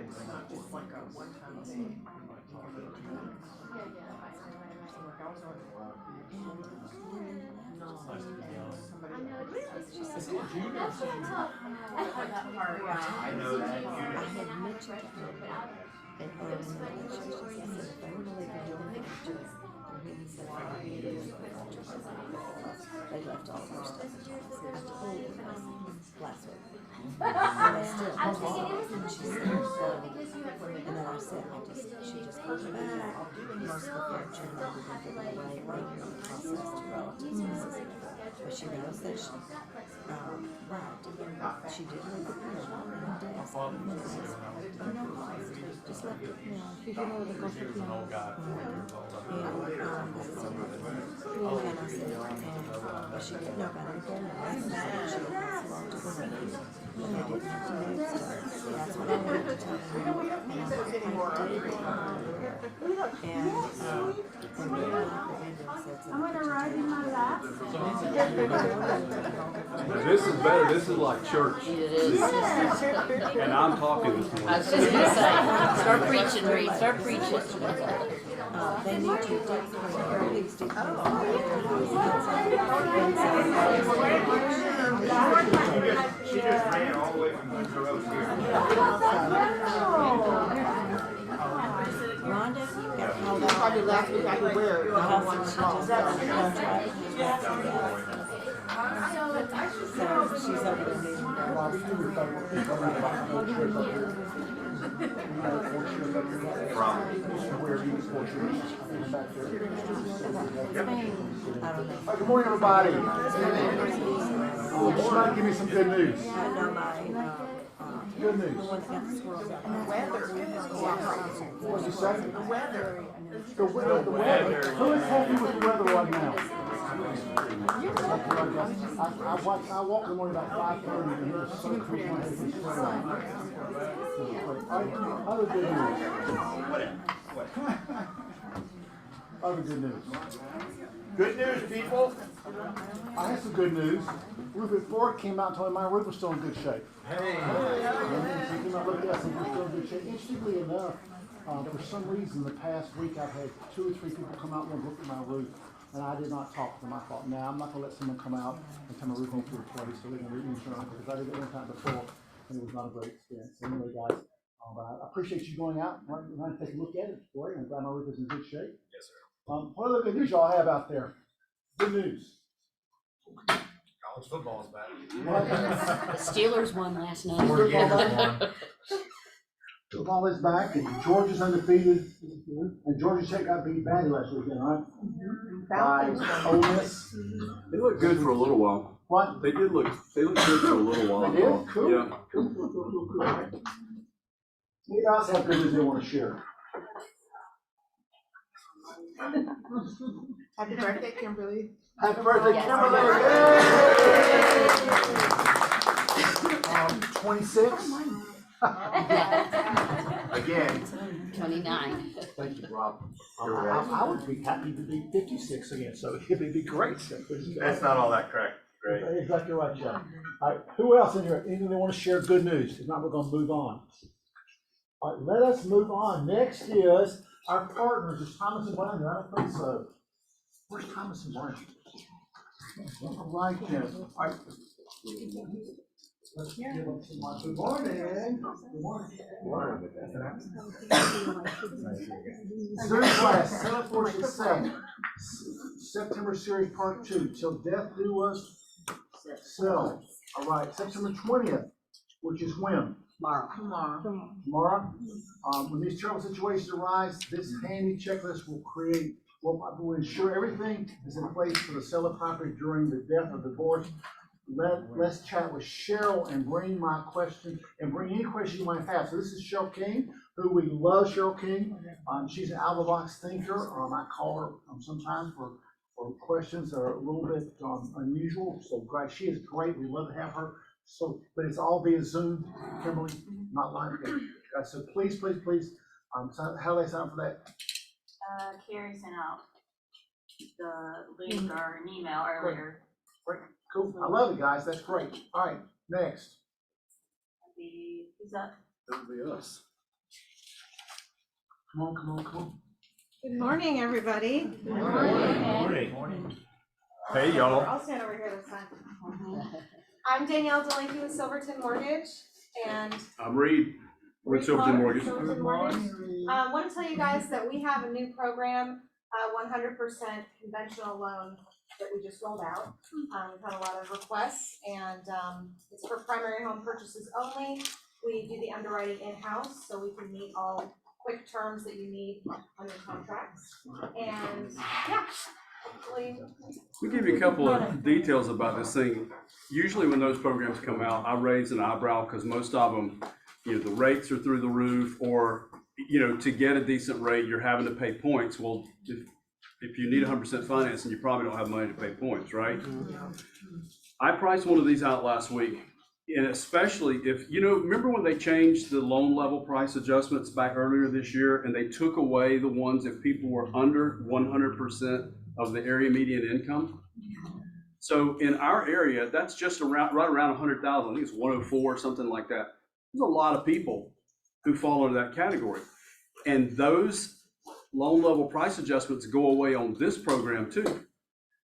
It's not just like a one-time thing. I know that. I had mentioned to her and early in the relationship, I said, if they want to leave a furniture, and he said, I need to leave furniture because they left all their stuff at home. I told her this last week. And they still I was thinking it was and she said, and then I said, she just goes back, most of the furniture and everything given away right here in the process to relatives. But she knows that she, right, she did leave the piano in her desk. No positive, just left it, she didn't know to go for piano. And I said, but she didn't know about it again. And I said, she passed along to the ladies. And they didn't have to move stuff. That's what I wanted to tell her. And I did it. I'm gonna ride in my lap. This is better. This is like church. It is. And I'm talking this morning. I was just gonna say, start preaching, Reed, start preaching. They need to please do She just ran all the way from Windsor Road here. Rhonda got called out. Probably last week I could wear it. The house that she just got a contract. So she's over there. Good morning, everybody. Somebody give me some good news. I know my, Good the news. one that got the squirrels out. What's the second? The weather. The weather. Who is happy with the weather right now? I walked in the morning about 5:30 and it was so cool. Other good news. Other good news. Good news, people. I have some good news. Rupert Ford came out and told me my roof was still in good shape. Hey. He came out and looked at us and we're still in good shape. Interestingly enough, for some reason, the past week I've had 2 or 3 people come out and look at my roof, and I did not talk to them. I thought, nah, I'm not going to let someone come out and tell my roof needs to be replaced, so they're going to re-insurance because I did it one time before, and it was not a great experience. So anyway, guys, but I appreciate you going out and take a look at it. Great, I'm glad my roof is in good shape. Yes, sir. What other good news y'all have out there? Good news. College football is back. The Steelers won last night. Football is back, and Georgia's undefeated, and Georgia Tech got beat badly last weekend, right? By Ole Miss. They look good for a little while. What? They look good for a little while. They did? Cool. Yeah. Cool. You guys have good news they want to share. Happy birthday, Kimberly. Happy birthday, Kimberly! 26? Again. 29. Thank you, Rob. I would be happy to be 56 again, so it'd be great. That's not all that correct. Great. Exactly right, John. All right, who else in here? Anything they want to share good news? If not, we're going to move on. All right, let us move on. Next is our partners. Is Thomas and Brandon? I don't think so. Where's Thomas and Brandon? Right there. All right. Let's give them some more. Good morning. Good morning. Zoom class, 747, September series part 2, Till Death Do Us Sell. All right, September 20th, which is when? Tomorrow. When these terrible situations arise, this handy checklist will ensure everything is in place for the sale of property during the death or divorce. Let's chat with Cheryl and bring my question and bring any questions you might have. So this is Cheryl King, who we love. Cheryl King. She's an out of the box thinker. I call her sometimes for questions that are a little bit unusual. So glad she is great. We love to have her. So, but it's all via Zoom, Kimberly, not live. So please. How do they sign up for that? Carrie sent out the link or an email earlier. Great. Cool. I love it, guys. That's great. All right, next. Who's that? That'll be us. Come on, come on, come on. Good morning, everybody. Morning. Hey, y'all. I'll stand over here this time. I'm Danielle Delaney with Silverton Mortgage, and I'm Reed with Silverton Mortgage. Silverton Mortgage. Want to tell you guys that we have a new program, 100% conventional loan that we just rolled out. We've had a lot of requests, and it's for primary home purchases only. We do the underwriting in-house, so we can meet all quick terms that you need on your contracts. And yeah, hopefully. We give you a couple of details about this thing. Usually when those programs come out, I raise an eyebrow because most of them, the rates are through the roof, or, to get a decent rate, you're having to pay points. Well, if you need 100% financing, you probably don't have money to pay points, right? I priced one of these out last week. And especially if, remember when they changed the loan level price adjustments back earlier this year, and they took away the ones if people were under 100% of the area median income? So in our area, that's just right around 100,000. I think it's 104 or something like that. There's a lot of people who fall into that category. And those loan level price adjustments go away on this program too.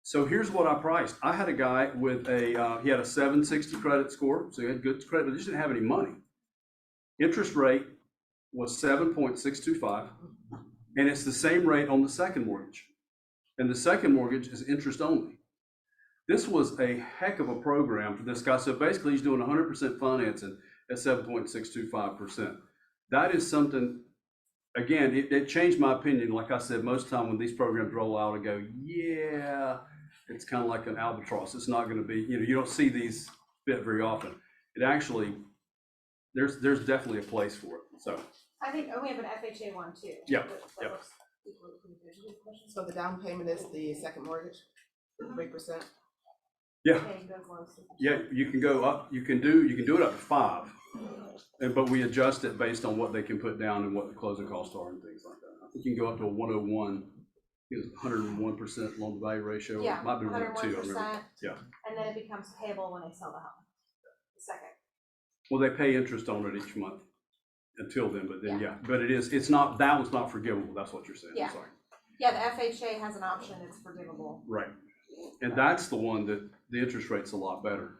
So here's what I priced. I had a guy with he had a 760 credit score, so he had good credit, but he just didn't have any money. Interest rate was 7.625, and it's the same rate on the second mortgage. And the second mortgage is interest only. This was a heck of a program for this guy. So basically he's doing 100% financing at 7.625%. That is something, again, it changed my opinion. Like I said, most of the time when these programs roll out, I go, yeah, it's kind of like an albatross. It's not going to be, you don't see these fit very often. It actually, there's definitely a place for it. So I think we have an FHA one too. Yeah, that yeah. looks equally pretty good. Do you have questions? So the down payment is the second mortgage, 3%? yeah, Okay, you go close. yeah, you can go up, you can do it up to 5, but we adjust it based on what they can put down and what the closing costs are and things like that. I think you can go up to a 101. It's 101% loan to value ratio. Yeah, It might be 102. 101%. Yeah. And then it becomes payable when they sell the home. The second. Well, they pay interest on it each month until then, but then, but it's not, that one's not forgivable. That's what you're saying. Yeah. I'm sorry. Yeah, the FHA has an option, it's forgivable. Right. And that's the one that the interest rate's a lot better.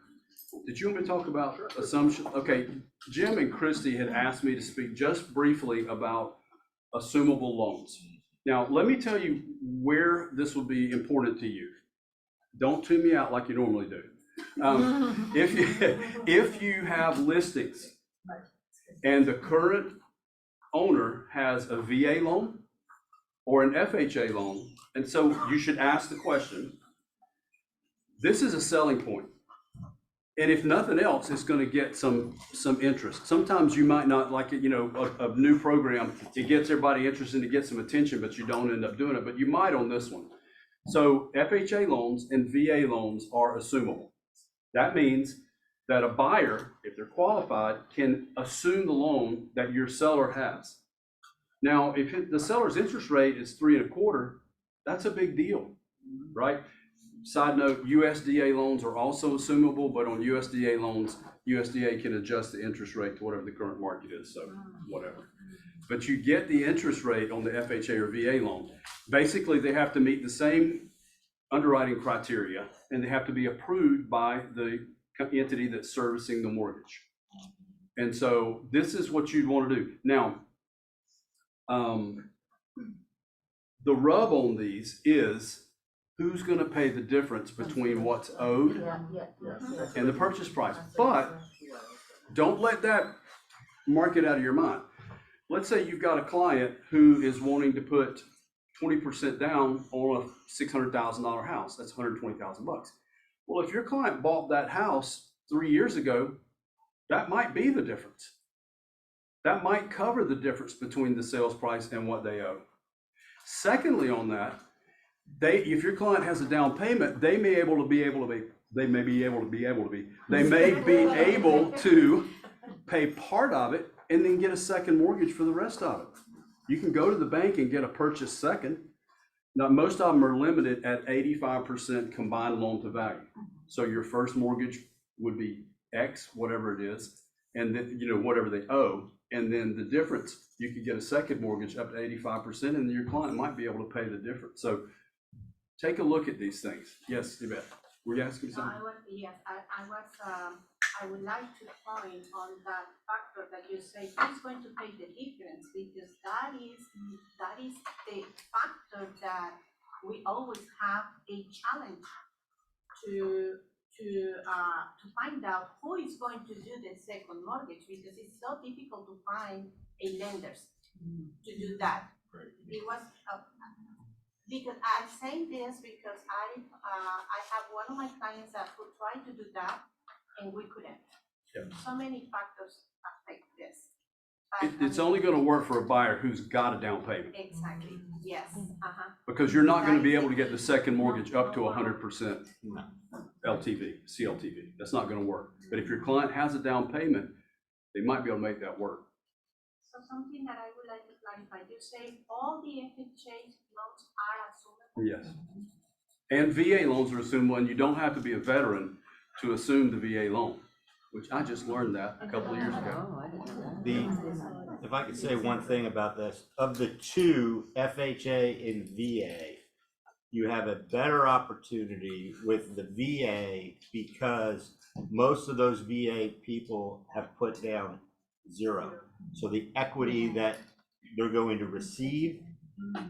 Did you want me to talk about assumption? Okay, Jim and Christy had asked me to speak just briefly about assumable loans. Now, let me tell you where this will be important to you. Don't tune me out like you normally do. If you have listings and the current owner has a VA loan or an FHA loan, and so you should ask the question, this is a selling point. And if nothing else, it's going to get some interest. Sometimes you might not like it, a new program, it gets everybody interested, it gets some attention, but you don't end up doing it, but you might on this one. So FHA loans and VA loans are assumable. That means that a buyer, if they're qualified, can assume the loan that your seller has. Now, if the seller's interest rate is 3.25%, that's a big deal, right? Side note, USDA loans are also assumable, but on USDA loans, USDA can adjust the interest rate to whatever the current market is, so whatever. But you get the interest rate on the FHA or VA loan. Basically, they have to meet the same underwriting criteria, and they have to be approved by the entity that's servicing the mortgage. And so this is what you'd want to do. Now, the rub on these is who's going to pay the difference between what's owed and the purchase price. But don't let that mark it out of your mind. Let's say you've got a client who is wanting to put 20% down on a $600,000 house. That's $120,000. Well, if your client bought that house 3 years ago, that might be the difference. That might cover the difference between the sales price and what they owe. Secondly, on that, if your client has a down payment, they may be able to pay part of it and then get a second mortgage for the rest of it. You can go to the bank and get a purchase second. Now, most of them are limited at 85% combined loan to value. So your first mortgage would be X, whatever it is, and then, whatever they owe. And then the difference, you could get a second mortgage up to 85%, and your client might be able to pay the difference. So take a look at these things. Yes, Yvette, were you asking No, something? I would like to point on that factor that you say, who's going to pay the difference? Because that is the factor that we always have a challenge to find out who is going to do the second mortgage, because it's so difficult to find a lenders to do that. It was, because I'm saying this because I have one of my clients that who tried to do that and we couldn't. Yep. So many factors affect this. It's only gonna work for a buyer who's got a down payment, Exactly, yes, because you're not gonna be able to get the second mortgage up to 100% LTV, CLTV. That's not gonna work. But if your client has a down payment, they might be able to make that work. So something that I would like to clarify, you say all the FHA loans are assumable? Yes. And VA loans are assumed, and you don't have to be a veteran to assume the VA loan, which I just learned that a couple of years ago. Oh, I didn't know that. If I could say one thing about this, of the two, FHA and VA, you have a better opportunity with the VA because most of those VA people have put down zero. So the equity that they're going to receive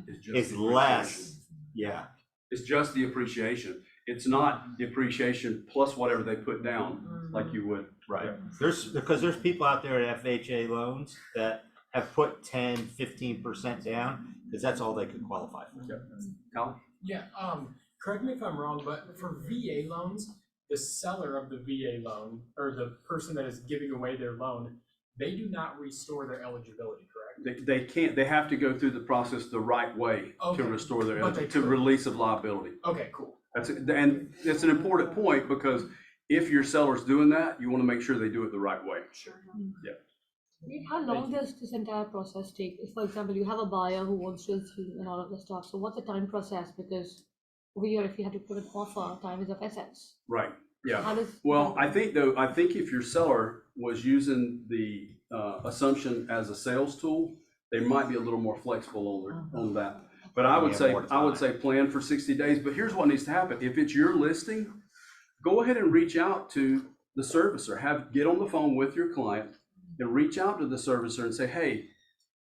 It's just is the less, appreciation. yeah. It's just the appreciation. It's not the appreciation plus whatever they put down, like you would. Right. Because there's people out there at FHA loans that have put 10, 15% down, because that's all they could qualify for. Colin? Yeah, correct me if I'm wrong, but for VA loans, the seller of the VA loan, or the person that is giving away their loan, they do not restore their eligibility, correct? They can't, they have to go through the process the right way Okay. to restore their, But they to could. release of liability. Okay, cool. And it's an important point, because if your seller's doing that, you wanna make sure they do it the right way. Sure. How long does this entire process take? If, for example, you have a buyer who wants to assume and all of this stuff, so what's the time process? Because over here, if you had to put an offer, time is of essence. Right, yeah. How does? Well, I think if your seller was using the assumption as a sales tool, they might be a little more flexible on that. But I would Yeah, say, more I would time. say plan for 60 days, but here's what needs to happen. If it's your listing, go ahead and reach out to the servicer. Get on the phone with your client and reach out to the servicer and say, hey,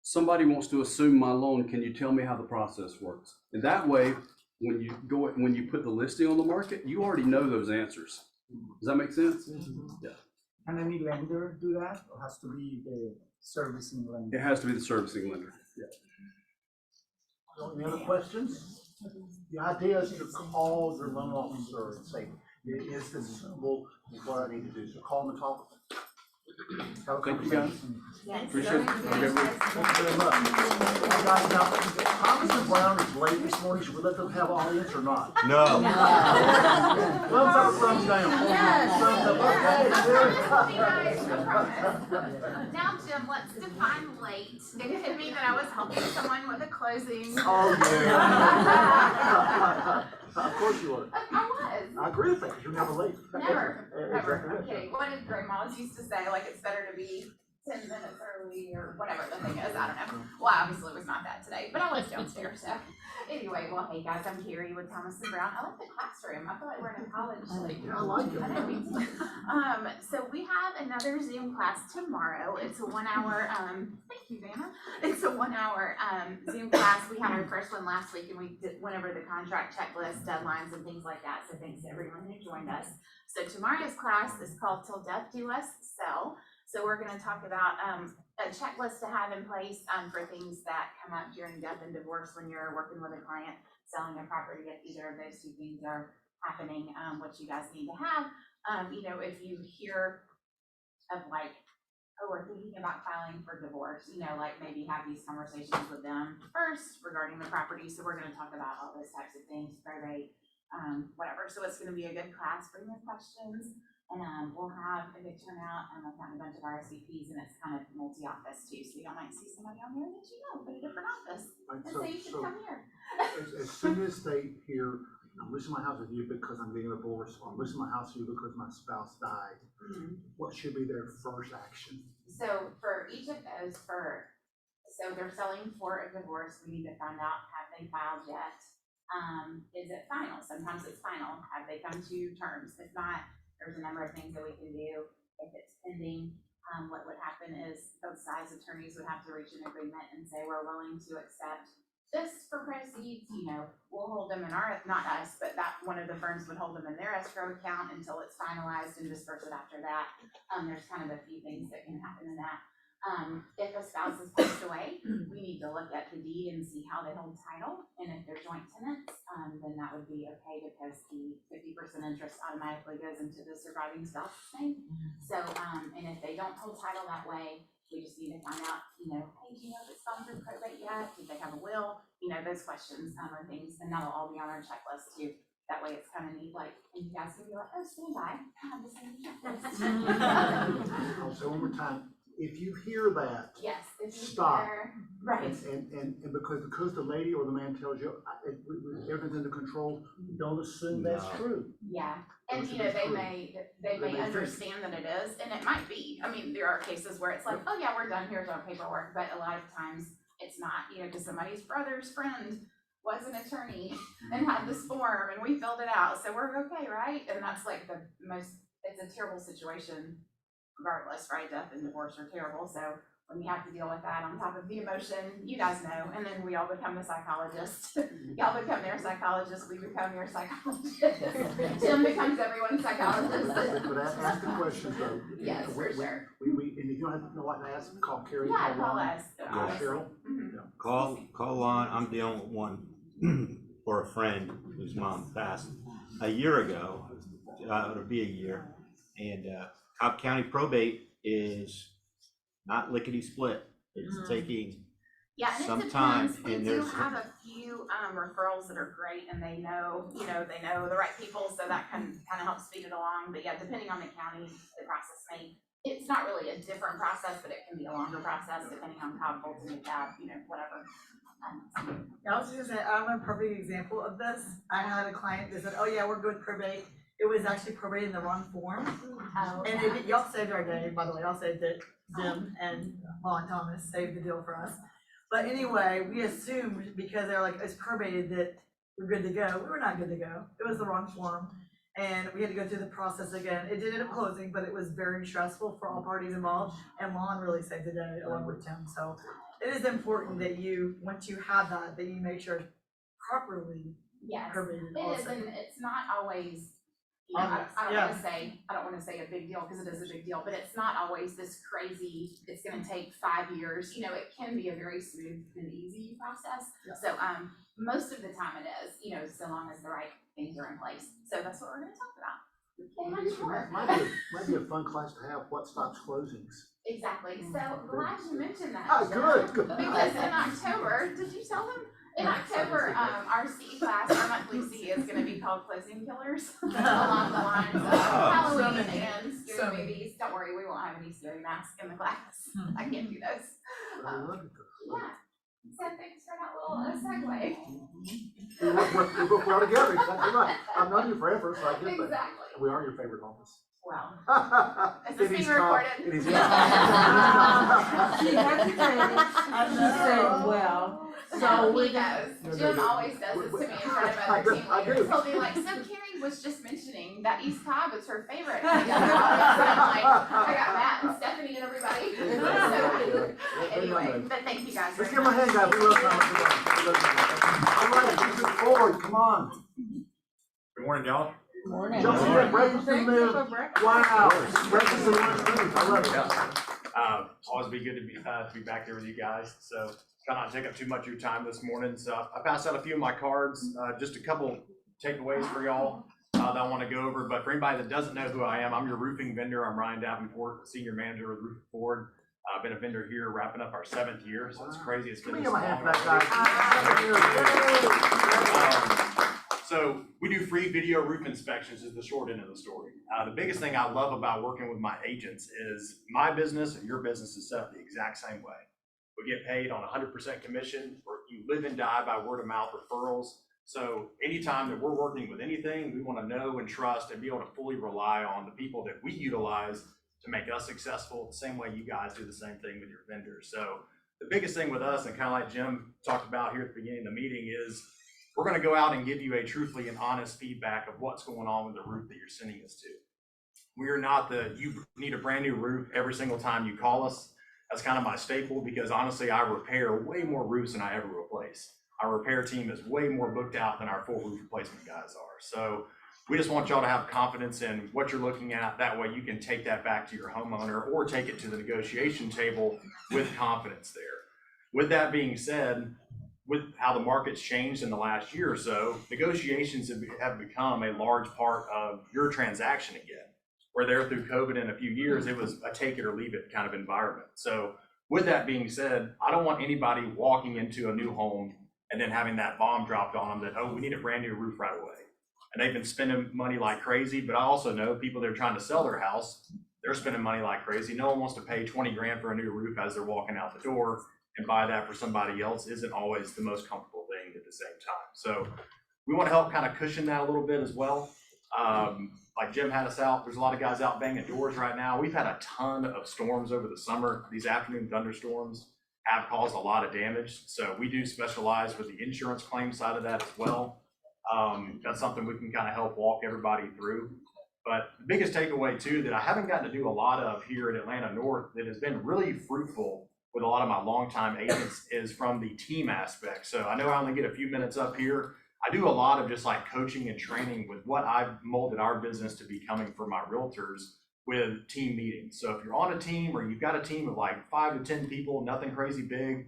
somebody wants to assume my loan. Can you tell me how the process works? And that way, when you put the listing on the market, you already know those answers. Does that make sense? Yeah. Can any lender do that, or has to be the servicing lender? It has to be the servicing lender. Yeah. Any other questions? The idea is to call your loan officer and say, is this, well, what I need to do, so call them and talk. Have a Thank you, guys. Yes. Appreciate it. Okay, Thank you very much. Hey, guys, now, Congressman Brown is late this morning, should we let them have audience or not? No. Thumbs up or thumbs down? Yes. Thumbs up, okay. Now Jim wants to define late. It could mean that I was helping someone with a closing. Oh, yeah. Of course you would. I was. I agree with that, you're never late. Never, Exactly never. I'm right. kidding. What did grandmas used to say? Like, it's better to be 10 minutes early or whatever the thing is. I don't know. Well, obviously it was not that today, but I was downstairs. So anyway, well, hey guys, I'm Carrie with Thomas and Brown. I like the classroom. I feel like we're in a college. I like it. I know, me too. So we have another Zoom class tomorrow. It's a 1 hour, thank you, Vanna. It's a 1 hour Zoom class. We had our first one last week and we went over the contract checklist, deadlines and things like that. So thanks to everyone who joined us. So tomorrow's class is called Till Death Do Us Sell. So we're gonna talk about a checklist to have in place for things that come up during death and divorce when you're working with a client, selling a property. If either of those two things are happening, what you guys need to have. You know, if you hear of like, oh, we're thinking about filing for divorce, you know, like maybe have these conversations with them first regarding the property. So we're gonna talk about all those types of things, probate, whatever. So it's gonna be a good class. Bring your questions. And we'll have a good turnout. I've gotten a bunch of RSVPs and it's kind of multi-office too. So y'all might see somebody on there that you know, but a different office. And so you should come here. As soon as they hear I'm listing my house with you because I'm getting a divorce, or I'm listing my house with you because my spouse died. What should be their first action? So for each of those, so they're selling for a divorce, we need to find out, have they filed yet? Is it final? Sometimes it's final. Have they come to terms? If not, there's a number of things that we can do. If it's pending, what would happen is both sides attorneys would have to reach an agreement and say, we're willing to accept this for proceeds, we'll hold them in our, not us, but that one of the firms would hold them in their escrow account until it's finalized and disperse it after that. There's kind of a few things that can happen in that. If a spouse has passed away, we need to look at the deed and see how they hold title. And if they're joint tenants, then that would be okay because the 50% interest automatically goes into the surviving spouse's name. So, and if they don't hold title that way, we just need to find out, hey, do you know if it's gone through probate yet? Did they have a will? Those questions are things, and that'll all be on our checklist too. That way it's kind of neat, like, and you guys can be like, oh, stand by, I have the same checklist. I'll say one more time, if you hear that, Yes, if you stop. hear, right. And because the lady or the man tells you, everything's under control, don't assume that's No. true. Yeah, and Those they are true. may may understand that it is, and it might be. I mean, there are cases where it's like, oh yeah, we're done, here's our paperwork, but a lot of times it's not, because somebody's brother's friend was an attorney and had this form and we filled it out, so we're okay, right? And that's like it's a terrible situation regardless, right? Death and divorce are terrible, so when you have to deal with that on top of the emotion, you guys know, and then we all become the psychologist. Y'all become their psychologist, we become your psychologist. Jim becomes everyone's psychologist. But ask the questions though. Yes, for sure. And if you don't know what to ask, call Carrie. Yeah, call Lon, us, Call honestly. Cheryl. Call Lon. I'm dealing with one for a friend whose mom passed a year ago. It'll be a year. And Cobb County probate is not lickety split. It's taking Yeah, and some it time, depends. We and do there's have a few referrals that are great, and they know the right people, so that can kind of help speed it along. But yeah, depending on the county, the process it's not really a different process, but it can be a longer process depending on Cobb, Fulton, Cobb, whatever. Yeah, I was just gonna say, I'm a perfect example of this. I had a client that said, oh yeah, we're good with probate. It was actually probate in the wrong form. And y'all saved our day, by the way, y'all saved it. Jim and Lon Thomas saved the deal for us. But anyway, we assumed because they're like, it's probated that we're good to go. We were not good to go. It was the wrong form. And we had to go through the process again. It did end up closing, but it was very stressful for all parties involved. And Lon really saved the day along with Tim. So it is important that once you have that you make sure it's properly probated It is, and it's not always, I don't wanna say a big deal, because it is a big deal, but it's not always this crazy, it's gonna take 5 years, it can be a very smooth and easy process. Yeah. So, most of the time it is, so long as the right things are in place. So that's what we're gonna talk about. Okay, I'm sure. Might be a fun class to have, what stops closings. Exactly, so glad you mentioned that. Oh, good. Because in October, did you tell them? In October, our C class, our monthly C is gonna be called Closing Killers, along the lines of Halloween and scary movies. Don't worry, we won't have any scary masks in the class. I can't do those. Yeah, so thanks for that little segue. We work well together, exactly right. I've known you forever, so I get that. Exactly. We are your favorite office. Well, is It this is being called- recorded? It is. She said, well. No, he does. Jim always does this to me in front of other team I do. leaders. He'll be like, so Carrie was just mentioning that East Cobb is her favorite. And I'm like, I got Matt and Stephanie and everybody. So, anyway, but thank you guys. Let's very give my much. hand, guys. We love Thomas. All right, let's move forward. Come on. Good morning, y'all. Morning. Don't forget breakfast and live. Wow. Breakfast and lunch. I love it. Always be good to be back here with you guys. So try not to take up too much of your time this morning. So I passed out a few of my cards, just a couple takeaways for y'all that I want to go over. But for anybody that doesn't know who I am, I'm your roofing vendor. I'm Ryan Davenport, senior manager with Roofing Forward. I've been a vendor here, wrapping up our 7th year. So it's crazy. It's been Give this me my long hand for that, guys. So we do free video roof inspections is the short end of the story. The biggest thing I love about working with my agents is my business and your business is set up the exact same way. We get paid on 100% commission, or you live and die by word of mouth referrals. So anytime that we're working with anything, we want to know and trust and be able to fully rely on the people that we utilize to make us successful, the same way you guys do the same thing with your vendors. So the biggest thing with us, and kind of like Jim talked about here at the beginning of the meeting, is we're going to go out and give you a truthfully and honest feedback of what's going on with the roof that you're sending us to. We are not you need a brand new roof every single time you call us. That's kind of my staple, because honestly, I repair way more roofs than I ever replace. Our repair team is way more booked out than our full roof replacement guys are. So we just want y'all to have confidence in what you're looking at. That way you can take that back to your homeowner or take it to the negotiation table with confidence there. With that being said, with how the market's changed in the last year or so, negotiations have become a large part of your transaction again. Where there through COVID in a few years, it was a take it or leave it kind of environment. So with that being said, I don't want anybody walking into a new home and then having that bomb dropped on them that, oh, we need a brand new roof right away. And they've been spending money like crazy, but I also know people that are trying to sell their house, they're spending money like crazy. No one wants to pay 20 grand for a new roof as they're walking out the door, and buy that for somebody else isn't always the most comfortable thing at the same time. So we want to help kind of cushion that a little bit as well. Like Jim had us out, there's a lot of guys out banging doors right now. We've had a ton of storms over the summer. These afternoon thunderstorms have caused a lot of damage. So we do specialize with the insurance claim side of that as well. That's something we can kind of help walk everybody through. But the biggest takeaway too, that I haven't gotten to do a lot of here at Atlanta North that has been really fruitful with a lot of my longtime agents is from the team aspect. So I know I only get a few minutes up here. I do a lot of just like coaching and training with what I've molded our business to becoming for my realtors with team meetings. So if you're on a team or you've got a team of like 5 to 10 people, nothing crazy big,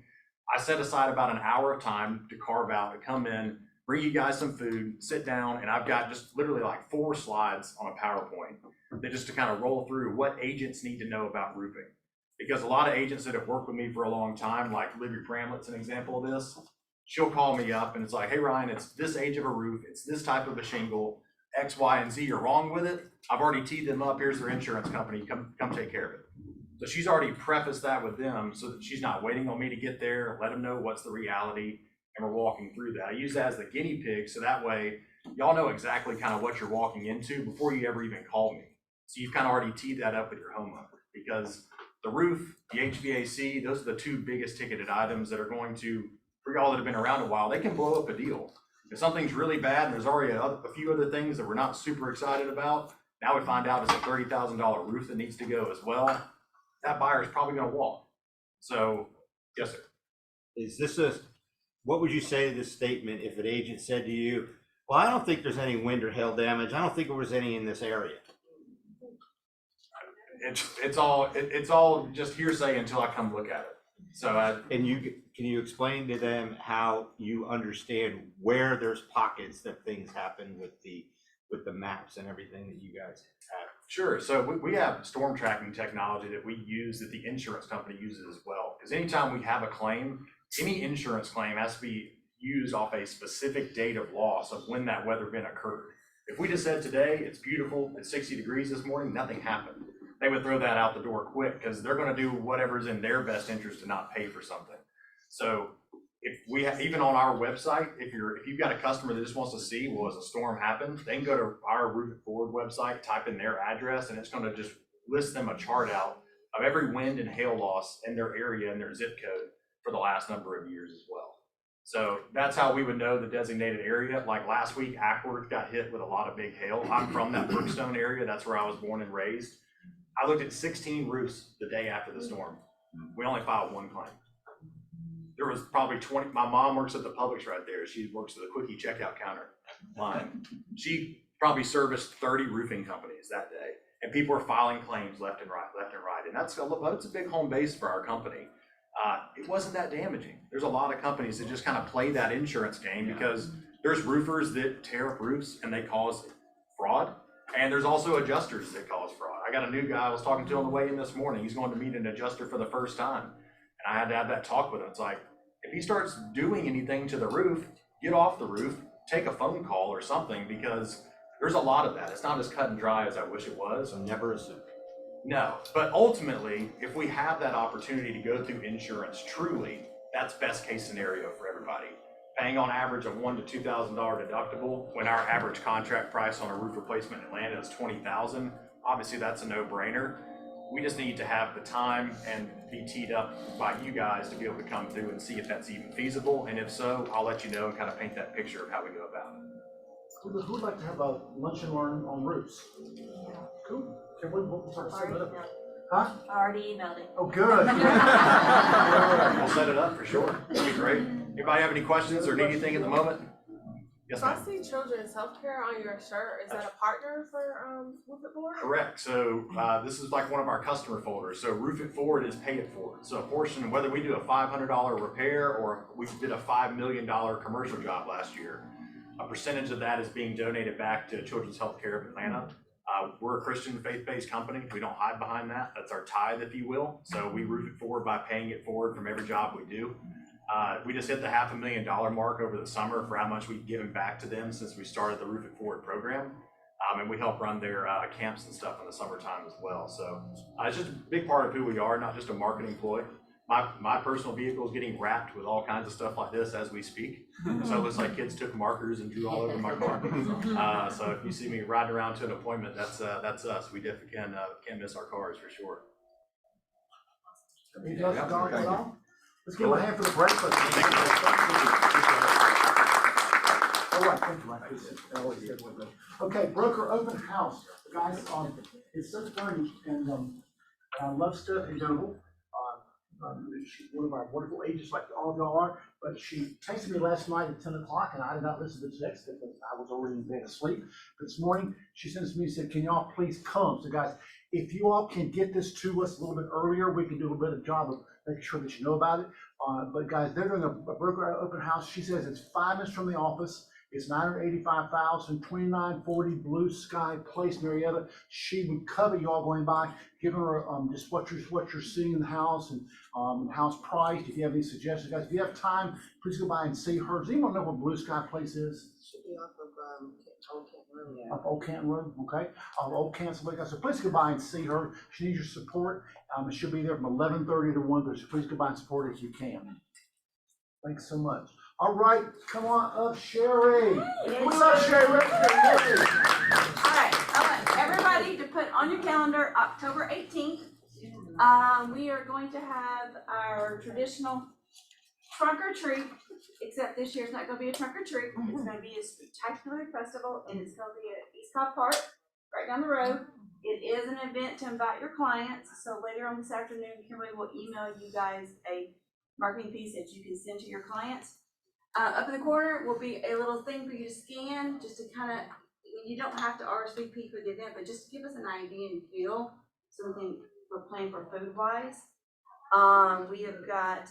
I set aside about an hour of time to carve out, to come in, bring you guys some food, sit down, and I've got just literally like 4 slides on a PowerPoint that just to kind of roll through what agents need to know about roofing. Because a lot of agents that have worked with me for a long time, like Libby Bramlett's an example of this, she'll call me up and it's like, hey Ryan, it's this age of a roof, it's this type of a shingle, X, Y, and Z are wrong with it. I've already teed them up, here's their insurance company, come take care of it. So she's already prefaced that with them so that she's not waiting on me to get there, let them know what's the reality, and we're walking through that. I use that as the guinea pig, so that way y'all know exactly kind of what you're walking into before you ever even call me. So you've kind of already teed that up with your homeowner, because the roof, the HVAC, those are the 2 biggest ticketed items that are going to, for y'all that have been around a while, they can blow up a deal. If something's really bad and there's already a few other things that we're not super excited about, now we find out it's a $30,000 roof that needs to go as well, that buyer's probably gonna walk. So, yes, sir. Is this what would you say to this statement if an agent said to you, well, I don't think there's any wind or hail damage, I don't think there was any in this area? It's all just hearsay until I come look at it. So can you explain to them how you understand where there's pockets that things happen with the maps and everything that you guys have? Sure. So we have storm tracking technology that we use that the insurance company uses as well. Because anytime we have a claim, any insurance claim has to be used off a specific date of loss of when that weather event occurred. If we just said today, it's beautiful, it's 60 degrees this morning, nothing happened, they would throw that out the door quick because they're going to do whatever's in their best interest to not pay for something. So if we have, even on our website, if you've got a customer that just wants to see, well, as a storm happened, they can go to our Roof It Forward website, type in their address, and it's going to just list them a chart out of every wind and hail loss in their area and their zip code for the last number of years as well. So that's how we would know the designated area. Like last week, Ackworth got hit with a lot of big hail. I'm from that Brookstone area. That's where I was born and raised. I looked at 16 roofs the day after the storm. We only filed 1 claim. There was probably 20, my mom works at the Publix right there. She works at the quickie checkout counter line. She probably serviced 30 roofing companies that day. And people were filing claims left and right. And that's a big home base for our company. It wasn't that damaging. There's a lot of companies that just kind of play that insurance game because there's roofers that tear up roofs and they cause fraud. And there's also adjusters that cause fraud. I got a new guy I was talking to on the way in this morning. He's going to meet an adjuster for the first time. And I had to have that talk with him. It's like, if he starts doing anything to the roof, get off the roof, take a phone call or something, because there's a lot of that. It's not as cut and dry as I wish it was. So never assume. No, but ultimately, if we have that opportunity to go through insurance, truly, that's best case scenario for everybody. paying on average a $1,000 to $2,000 deductible when our average contract price on a roof replacement in Atlanta is $20,000. Obviously, that's a no-brainer. We just need to have the time and be teed up by you guys to be able to come through and see if that's even feasible. And if so, I'll let you know and kind of paint that picture of how we go about it. Who would like to have a lunch and learn on roofs? Cool. Can we'll start setting it up? Huh? Already emailed it. Oh, good. We'll set it up for sure. It'll be great. Anybody have any questions or need anything at the moment? Yes, So I ma'am. see Children's Healthcare on your shirt. Is that a partner for Move It Forward? Correct. So this is like one of our customer folders. So Roof It Forward is Pay It Forward. So a portion, whether we do a $500 repair or we did a $5 million commercial job last year, a percentage of that is being donated back to Children's Healthcare of Atlanta. We're a Christian faith-based company. We don't hide behind that. That's our tithe, if you will. So we roof it forward by paying it forward from every job we do. We just hit the $500,000 mark over the summer for how much we've given back to them since we started the Roof It Forward program. And we help run their camps and stuff in the summertime as well. So it's just a big part of who we are, not just a marketing ploy. My personal vehicle is getting wrapped with all kinds of stuff like this as we speak. So it looks like kids took markers and drew all over my car. So if you see me riding around to an appointment, that's us. We definitely can't miss our cars for sure. Anything else, Don, at all? Let's give him a hand for the breakfast. All right, thank you, Mike. I always get with it. Okay, broker open house, guys, it's 6:30 and I love Stephanie Noble. She's one of our wonderful agents like all of y'all are, but she texted me last night at 10 o'clock and I did not listen to the text because I was already in bed asleep. This morning, she sends me and said, can y'all please come? So guys, if you all can get this to us a little bit earlier, we can do a little bit of job of making sure that you know about it. But guys, they're doing a broker open house. She says it's 5 minutes from the office. It's $985,000, 2940 Blue Sky Place, Marietta. She would cover you all going by, giving her just what you're seeing in the house and house priced. If you have any suggestions, guys, if you have time, please go by and see her. Does anyone know what Blue Sky Place is? Should be off of Old Canton Road. Off Old Canton Road, okay. Old Canton, so guys, so please go by and see her. She needs your support. She'll be there from 11:30 to 1:30, so please go by and support her if you can. Thanks so much. All right, come on up, Sherry. We love Sherry. All right, I want everybody to put on your calendar October 18th. We are going to have our traditional trunk or treat, except this year's not gonna be a trunk or treat. It's gonna be a spectacular festival and it's gonna be at East Cobb Park, right down the road. It is an event to invite your clients, so later on this afternoon, Kimberly will email you guys a marketing piece that you can send to your clients. Up in the corner will be a little thing for you to scan, just to kind of, you don't have to RSVP for the event, but just give us an idea and feel something we're planning for food wise. We have got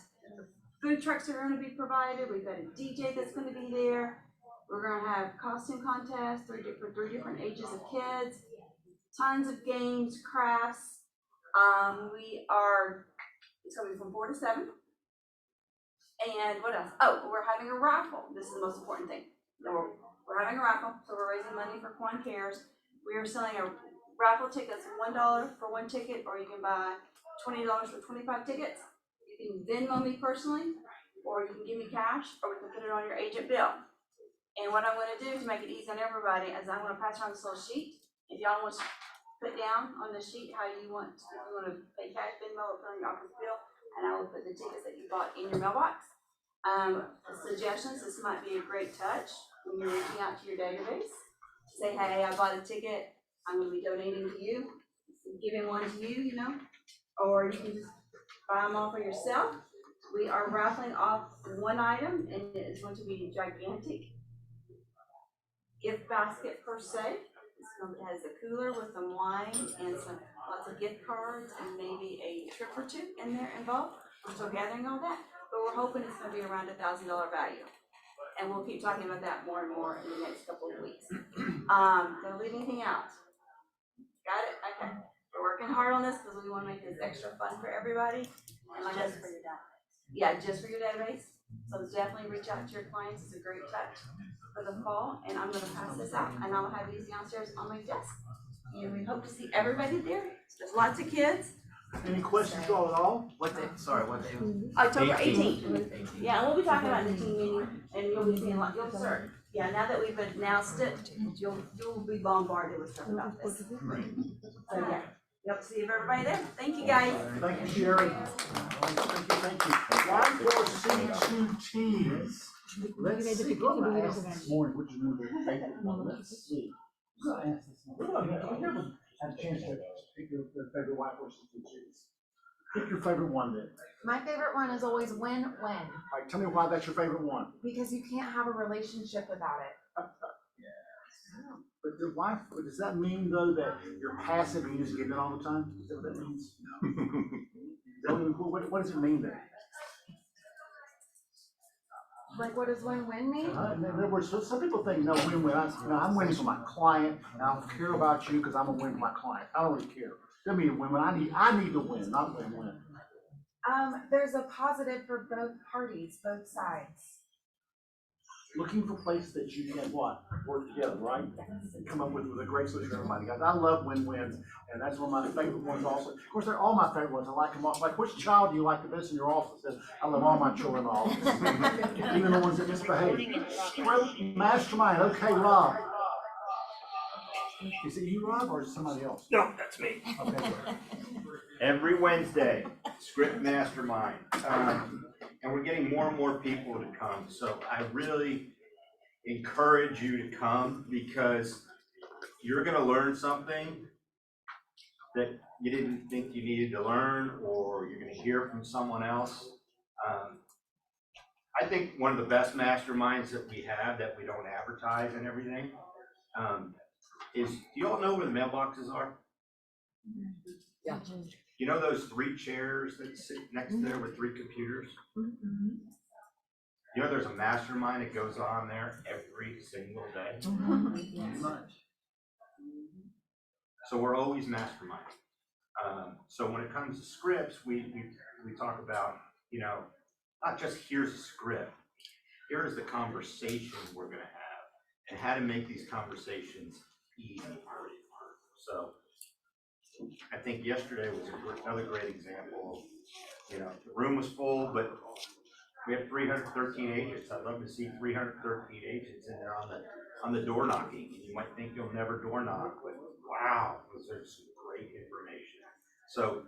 food trucks that are going to be provided. We've got a DJ that's going to be there. We're going to have costume contests for three different ages of kids. Tons of games, crafts. It's going to be from 4 to 7. And what else? Oh, we're having a raffle. This is the most important thing. We're having a raffle, so we're raising money for Quan Cares. We are selling a raffle tickets, $1 for one ticket, or you can buy $20 for 25 tickets. You can Venmo me personally, or you can give me cash, or we can put it on your agent bill. And what I'm going to do to make it easy on everybody is I'm going to pass around this little sheet. If y'all want to put down on the sheet how you want, if you want to pay cash, Venmo, or put on your office bill, and I will put the tickets that you bought in your mailbox. Suggestions, this might be a great touch when you're reaching out to your database. Say, hey, I bought a ticket, I'm gonna be donating to you, giving one to you, you know, or you can just buy them all for yourself. We are raffling off one item, and it is going to be a gigantic gift basket per se. It has a cooler with some wine and lots of gift cards and maybe a trip or two in there involved. We're still gathering all that, but we're hoping it's going to be around $1,000 value. And we'll keep talking about that more and more in the next couple of weeks. Did I leave anything out? Got it? Okay. We're working hard on this because we want to make this extra fun for everybody. And like just for your database. Yeah, just for your database. So definitely reach out to your clients. It's a great touch for the fall. And I'm going to pass this out, and I'll have these downstairs on my desk. And we hope to see everybody there. There's lots of kids. Any questions at all? What day, sorry, what day? October 18th. 18th. Yeah, we'll be talking about the team meeting, and you'll be seeing, you'll start, yeah, now that we've announced it, you'll be bombarded with stuff about this. So, yeah, yep, see everybody there. Thank you, guys. Thank you, Sherry. Thank you. Y4C2Ts. Let's see, what did I ask this morning, which is one of their favorite one? Let's see. What did I ask this morning? I never had a chance to pick your favorite Y4C2Ts. Pick your favorite one then. My favorite one is always win-win, All right, tell me why that's your favorite one. because you can't have a relationship without it. But the wife, does that mean though that you're passive and you just give it all the time? Is that what that means? What does it mean then? Like, what does win-win mean? In other words, some people think, no, win-win, I'm winning for my client, and I don't care about you because I'm gonna win for my client. I don't really care. That means win-win, I need to win, not win-win. There's a positive for both parties, both sides. Looking for places that you can what? Work together, right? And come up with a great solution for everybody. Guys, I love win-wins, and that's one of my favorite ones also. Of course, they're all my favorite ones. I like them all. Like, which child do you like the best in your office? I love all my children in the office. Even the ones that misbehave. Great mastermind. Okay, Rob. Is it you, Rob, or is it somebody else? No, that's me. Okay. Every Wednesday, Script Mastermind. And we're getting more and more people to come. So I really encourage you to come because you're gonna learn something that you didn't think you needed to learn, or you're gonna hear from someone else. I think one of the best masterminds that we have that we don't advertise and everything is, do you all know where the mailboxes are? Yeah. You know those 3 chairs that sit next there with 3 computers? You know there's a mastermind that goes on there every single day? So we're always masterminding. So when it comes to scripts, we talk about, not just here's a script, here's the conversation we're gonna have and how to make these conversations easy. So I think yesterday was another great example of, the room was full, but we had 313 agents. I'd love to see 313 agents in there on the door knocking. You might think you'll never door knock, but wow, was there some great information. So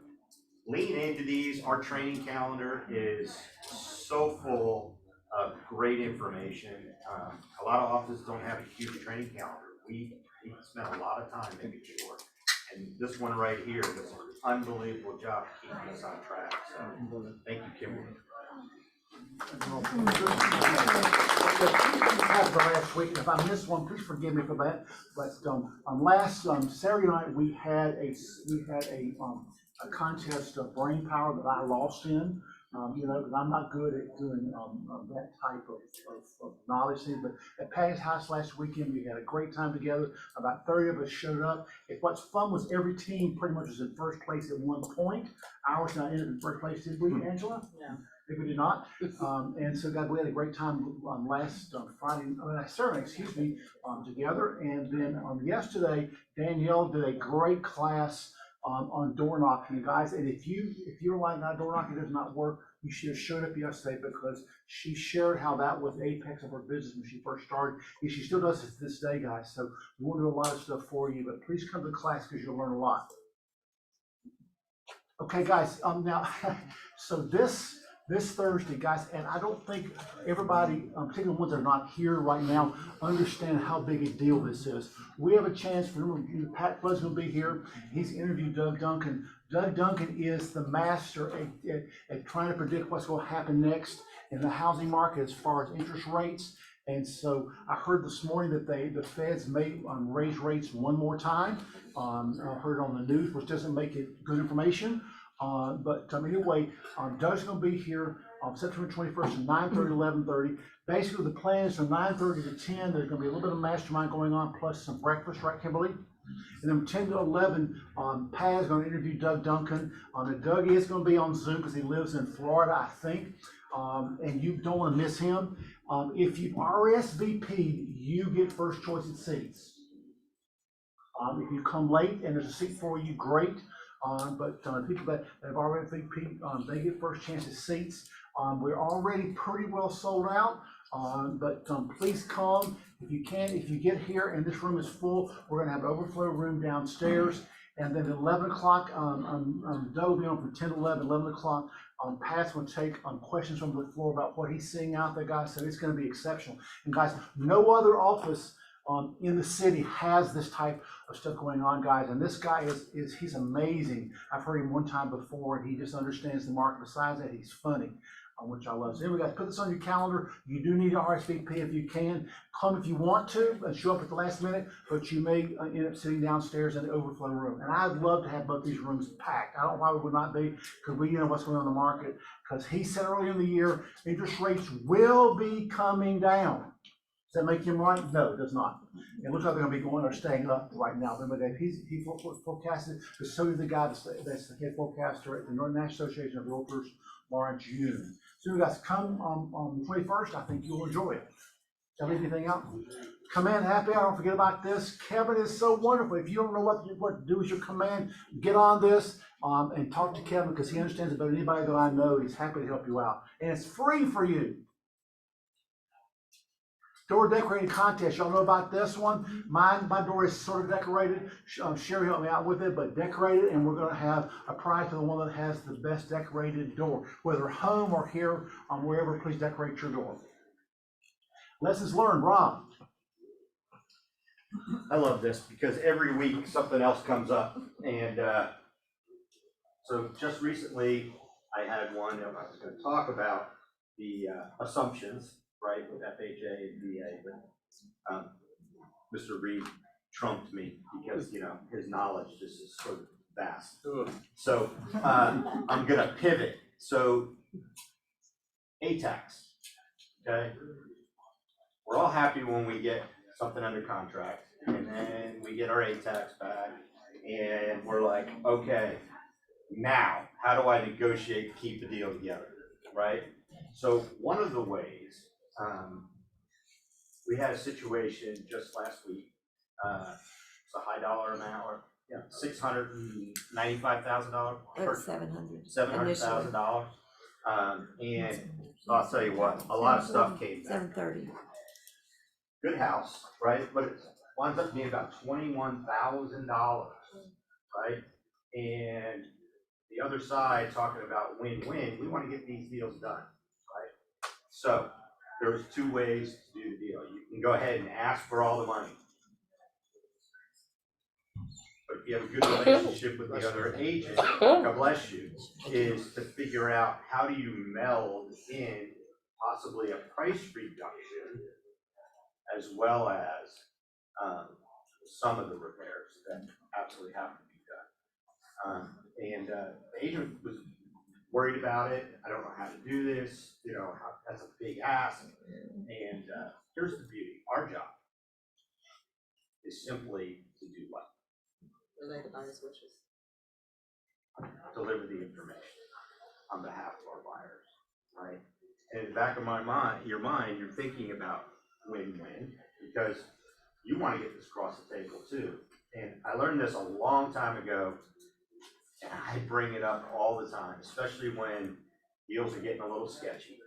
lean into these. Our training calendar is so full of great information. A lot of offices don't have a huge training calendar. We spent a lot of time making sure. And this one right here does an unbelievable job keeping us on track. So thank you, Kimberly. Last week, if I missed one, please forgive me for that. But last Saturday night we had a contest of brain power that I lost in. Because I'm not good at doing that type of knowledge thing. But at Patty's house last weekend, we had a great time together. About 30 of us showed up. What's fun was every team pretty much was in first place at one point. Ours not ended in first place, did we, Angela? Yeah. If we did not. And so, God, we had a great time last Saturday, together. And then yesterday, Danielle did a great class on door knocking, guys. And if you're like, that door knocking does not work, you should have showed up yesterday, because she shared how that was the apex of her business when she first started. And she still does it to this day, guys. So we won't do a lot of stuff for you, but please come to the class because you'll learn a lot. Okay, guys, now, so this Thursday, guys, and I don't think everybody, particularly the ones that are not here right now, understand how big a deal this is. We have a chance for Pat Flood's going to be here. He's interviewed Doug Duncan. Doug Duncan is the master at trying to predict what's going to happen next in the housing market as far as interest rates. And so I heard this morning that the Feds may raise rates one more time. I heard it on the news, which doesn't make it good information. But anyway, Doug's going to be here on September 21st from 9:30 to 11:30. Basically, the plan is from 9:30 to 10. There's going to be a little bit of mastermind going on, plus some breakfast, right, Kimberly? And then 10 to 11, Pat is going to interview Doug Duncan. And Doug is going to be on Zoom because he lives in Florida, I think. And you don't want to miss him. If you've RSVP'd, you get first choice at seats. If you come late and there's a seat for you, great. but people that have already, they get first chance at seats. We're already pretty well sold out, but please come if you can. If you get here and this room is full, we're gonna have an overflow room downstairs. And then at 11 o'clock, Doug will be on from 10 to 11 o'clock. Pat's gonna take questions from the floor about what he's seeing out there, guys. So it's gonna be exceptional. And guys, no other office in the city has this type of stuff going on, guys. And this guy he's amazing. I've heard him one time before, and he just understands the market. Besides that, he's funny, which I love. So anyway, guys, put this on your calendar. You do need to RSVP if you can. Come if you want to, and show up at the last minute, but you may end up sitting downstairs in the overflow room. And I'd love to have both these rooms packed. I don't know why we would not be, because we know what's going on in the market. Because he said earlier in the year, interest rates will be coming down. Does that make him right? No, it does not. It looks like they're going to be going or staying up right now. Remember that he forecasted, but so did the guy that's the head forecaster at the Northern National Association of Realtors, Lawrence Yoon. So you guys come on the 21st. I think you'll enjoy it. Did I leave anything out? Come in, happy hour. Don't forget about this. Kevin is so wonderful. If you don't know what to do with your command, get on this and talk to Kevin, because he understands it better than anybody that I know. He's happy to help you out. And it's free for you. Door decorating contest. Y'all know about this one? My door is sort of decorated. Sherry helped me out with it, but decorated, and we're going to have a prize for the one that has the best decorated door. Whether home or here, wherever, please decorate your door. Lessons learned, Rob. I love this because every week something else comes up. And so just recently I had one that I was going to talk about the assumptions, right, with FHA and VA, but Mr. Reed trumped me because, you know, his knowledge just is so vast. So I'm going to pivot. So ATAX, okay? We're all happy when we get something under contract, and then we get our ATAX back, and we're like, okay, now, how do I negotiate to keep the deal together, right? So one of the ways, we had a situation just last week, it's a high dollar amount, or $695,000. $700,000. And I'll tell you what, a lot of stuff came back. 730. Good house, right? But it winds up being about $21,000, right? And the other side talking about win-win, we want to get these deals done, right? So there's two ways to do the deal. You can go ahead and ask for all the money. But if you have a good relationship with the other agent, God bless you, is to figure out how do you meld in possibly a price reduction as well as some of the repairs that absolutely have to be done. And the agent was worried about it. I don't know how to do this. You know, that's a big ask. And here's the beauty. Our job is simply to do what? Relate about his wishes. Deliver the information on behalf of our buyers, right? And in the back of your mind, you're thinking about win-win because you want to get this across the table too. And I learned this a long time ago, and I bring it up all the time, especially when deals are getting a little sketchy.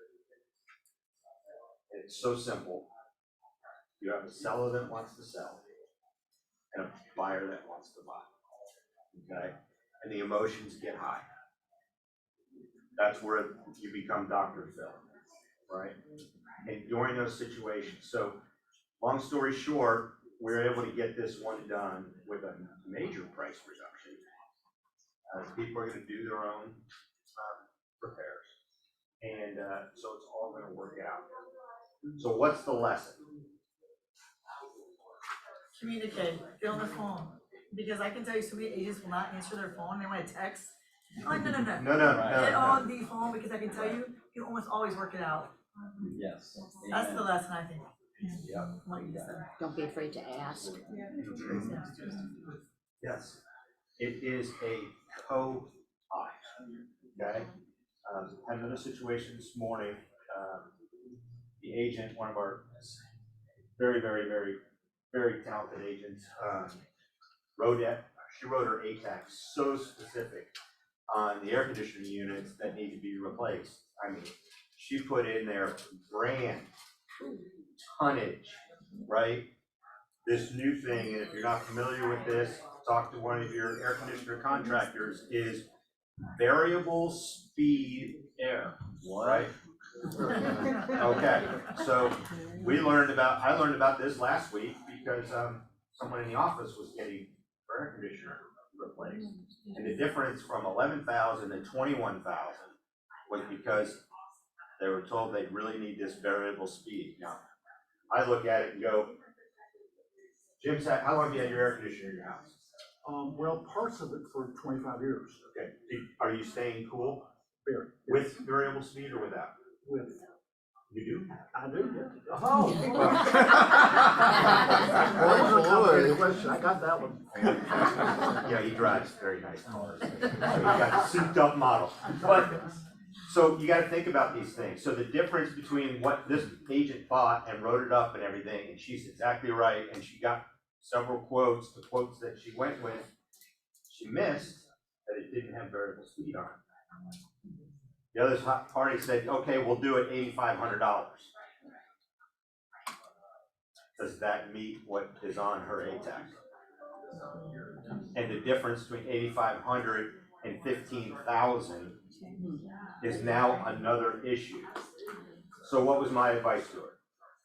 And it's so simple. You have a seller that wants to sell and a buyer that wants to buy, okay? And the emotions get high. That's where you become Dr. Phil, right? And during those situations, so long story short, we're able to get this one done with a major price reduction. People are going to do their own repairs, and so it's all going to work out. So what's the lesson? Communicate, get on the phone, because I can tell you so many agents will not answer their phone, they want to text. I'm like, no. Get on the phone, because I can tell you, you almost always work it out. Yes. That's the lesson, I think. Yeah. What you said. Don't be afraid to ask. Yes, it is a co-op, okay? Had another situation this morning. The agent, one of our very, very, very, very talented agents, she wrote her ATAC so specific on the air conditioning units that need to be replaced. I mean, she put in there brand, tonnage, right? This new thing, and if you're not familiar with this, talk to one of your air conditioner contractors, is variable speed air, right? Okay, so I learned about this last week because someone in the office was getting their air conditioner replaced. And the difference from 11,000 to 21,000 was because they were told they really need this variable speed. Now, I look at it and go, Jim, how long have you had your air conditioner in your house? Well, parts of it for 25 years. Okay, are you staying cool Very. with variable speed or without? With. You do? I do, yeah. Oh. That wasn't a complicated question, I got that one. Yeah, he drives very nice cars. So he got a souped up model. But, so you gotta think about these things. So the difference between what this agent bought and wrote it up and everything, and she's exactly right, and she got several quotes, the quotes that she went with, she missed that it didn't have variable speed on it. The other party said, okay, we'll do it $8,500. Does that meet what is on her ATAC? And the difference between 8,500 and 15,000 is now another issue. So what was my advice to her?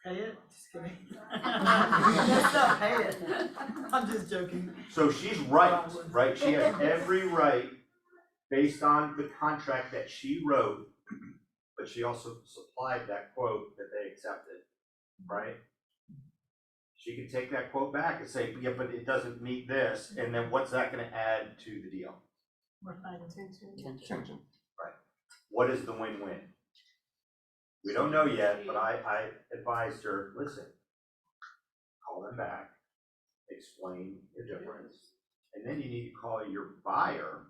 Pay it, just kidding. No, pay it. I'm just joking. So she's right? She has every right based on the contract that she wrote, but she also supplied that quote that they accepted, right? She can take that quote back and say, yeah, but it doesn't meet this, and then what's that gonna add to the deal? More Tension. Right. What is the win-win? We don't know yet, but I advised her, listen, call them back, explain the difference, and then you need to call your buyer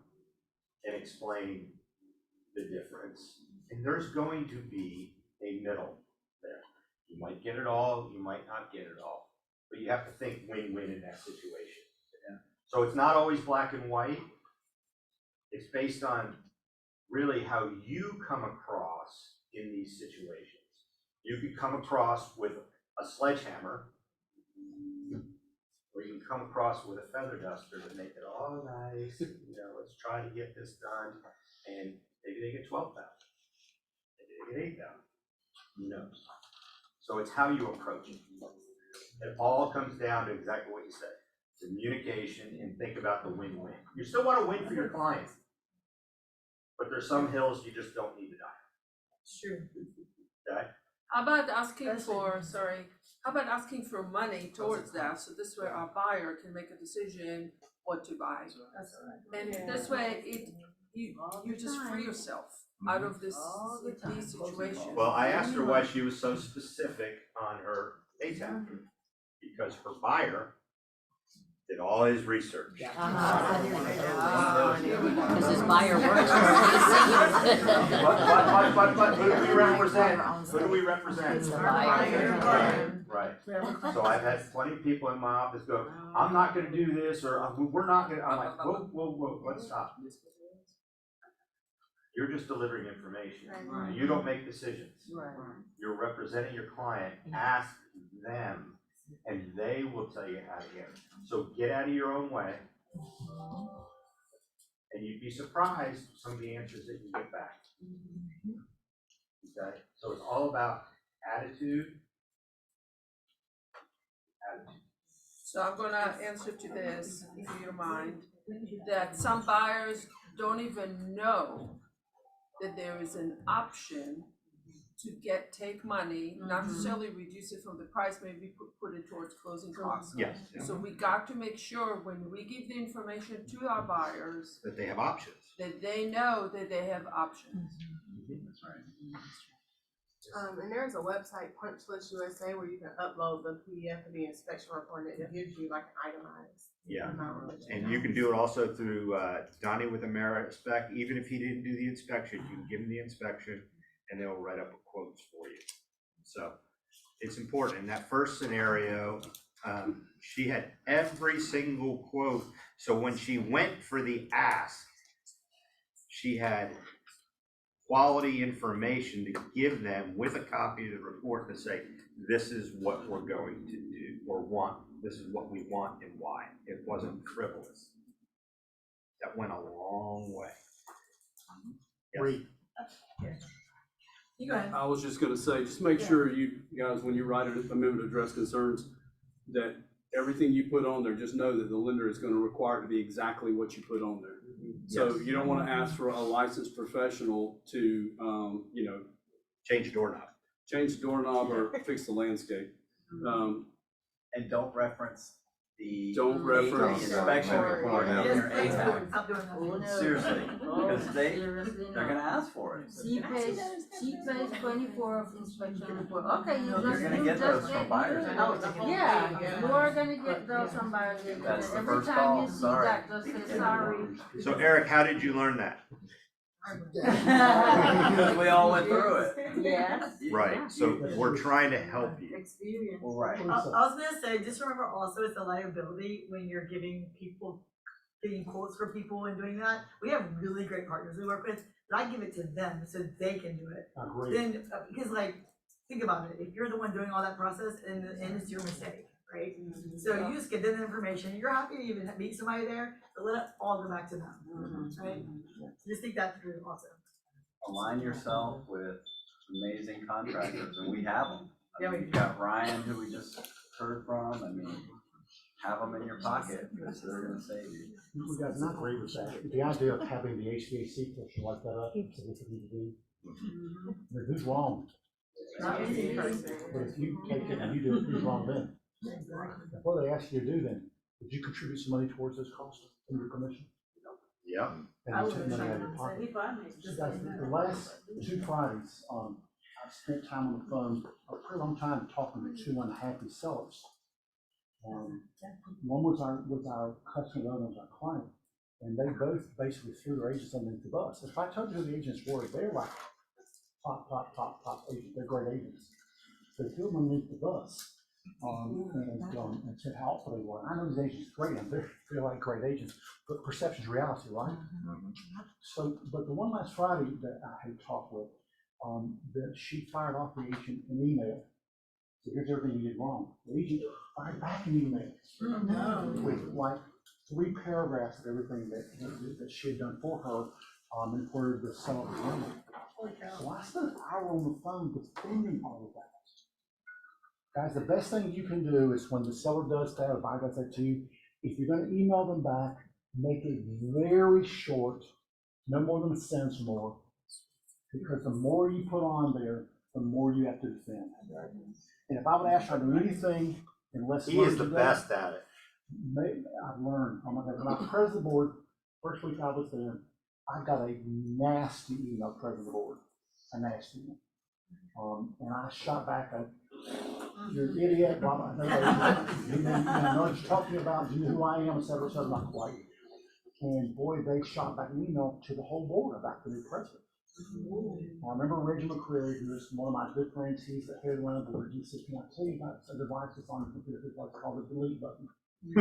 and explain the difference. And there's going to be a middle there. You might get it all, you might not get it all, but you have to think win-win in that situation. Yeah. So it's not always black and white. It's based on really how you come across in these situations. You could come across with a sledgehammer, or you can come across with a feather duster to make it all nice, let's try to get this done, and maybe they get 12,000, maybe they get 8,000, who knows? So it's how you approach it. It all comes down to exactly what you said, communication, and think about the win-win. You still want to win for your client, but there's some hills you just don't need to die. Sure. Okay? How about asking for money towards that, so this way our buyer can make a decision what to buy. And this way, you just free yourself out of these situations. Well, I asked her why she was so specific on her ATAC, because her buyer did all his research. Because his buyer works for But who do we represent? Who do we represent? the buyer. Right. So I've had plenty of people in my office go, I'm not gonna do this, or we're not gonna, I'm like, whoa, let's stop. You're just delivering information. You don't make decisions. You're representing your client. Ask them, and they will tell you how to get it. So get out of your own way, and you'd be surprised some of the answers that you get back. Okay, so it's all about attitude. So I'm gonna answer to this, if you don't mind, that some buyers don't even know that there is an option to take money, not necessarily reduce it from the price, maybe put it towards closing costs. Yes. So we got to make sure when we give the information to our buyers, That they have options. that they know that they have options. That's right. And there's a website, Punchlist USA, where you can upload the PDF of the inspection report, and it gives you like an itemized. Yeah, amount. and you can do it also through Donnie with AmeriSpec. Even if he didn't do the inspection, you can give him the inspection and they'll write up quotes for you. So it's important. In that first scenario, She had every single quote, so when she went for the ask, she had quality information to give them with a copy of the report to say, this is what we're going to do, or want, this is what we want and why. It wasn't frivolous. That went a long way. Yes. You go ahead. I was just gonna say, just make sure you guys, when you write a memo to address concerns, that everything you put on there, just know that the lender is gonna require it to be exactly what you put on there. So you don't wanna ask for a licensed professional to, you know, Change the doorknob or fix the landscape. And don't reference the. Don't reference- Inspection report out there. Yes, stop doing that. Seriously, because they're gonna ask for it. She pays 24 of inspection report, okay, you You're just, gonna you get those just from get, buyers. yeah, you are gonna get those from buyers, That's the every first time call, you see sorry. that, just say sorry. So Eric, how did you learn that? Because we all went through it. Yes. Right, so we're trying to help you. Experience. Right. I was gonna say, just remember also it's a liability when you're giving quotes for people and doing that. We have really great partners we work with, but I give it to them so they can do it. Agreed. Then, because like, think about it, if you're the one doing all that process and it's your mistake, right? So you just give them the information, you're happy to even meet somebody there, but let it all go back to them, right? Just think that through also. Align yourself with amazing contractors, and we have them. Yeah, we You've got Ryan, who we just heard from, I mean, have them in your pocket, because they're gonna save you. You guys not agree with that. The idea of having the HVAC filter like that up, significantly do. But who's wrong? But if you take it and you do it, who's wrong then? And what they ask you to do then, would you contribute some money towards those costs in your commission? Yeah. And you take money out of your pocket. Guys, the last 2 Fridays, I've spent time on the phone a pretty long time talking to 2 unhappy sellers. One was our customer, the other was our client, and they both basically threw their agents underneath the bus. If I told you who the agents were, they're like top agents. They're great agents. They threw them underneath the bus, and said how awful they were. I know these agents are great, and they're like great agents, but perception's reality, right? So, but the one last Friday that I had talked with, that she fired off the agent an email. So here's everything you did wrong. The agent fired back an email with like 3 paragraphs of everything that she had done for her, and where the seller was wrong. So I spent an hour on the phone defending all of that. Guys, the best thing you can do is when the seller does that, or buyer does that to you, if you're gonna email them back, make it very short, no more than a sentence more, because the more you put on there, the more you have to defend. And if I would ask her to do anything in less than He is the best at it. I've learned, oh my God, when I was president of the board, first week I was there, I got a nasty email president of the board, a nasty one. And I shot back a, you're an idiot, blah, blah, blah. You know what you're talking about, you know who I am, et cetera, not quite. And boy, they shot back an email to the whole board about the new president. I remember Reggie McCreary, who is one of my good friends, he's the head of the board, he says, can I tell you about a device that's on the computer, it's what's called the delete button. He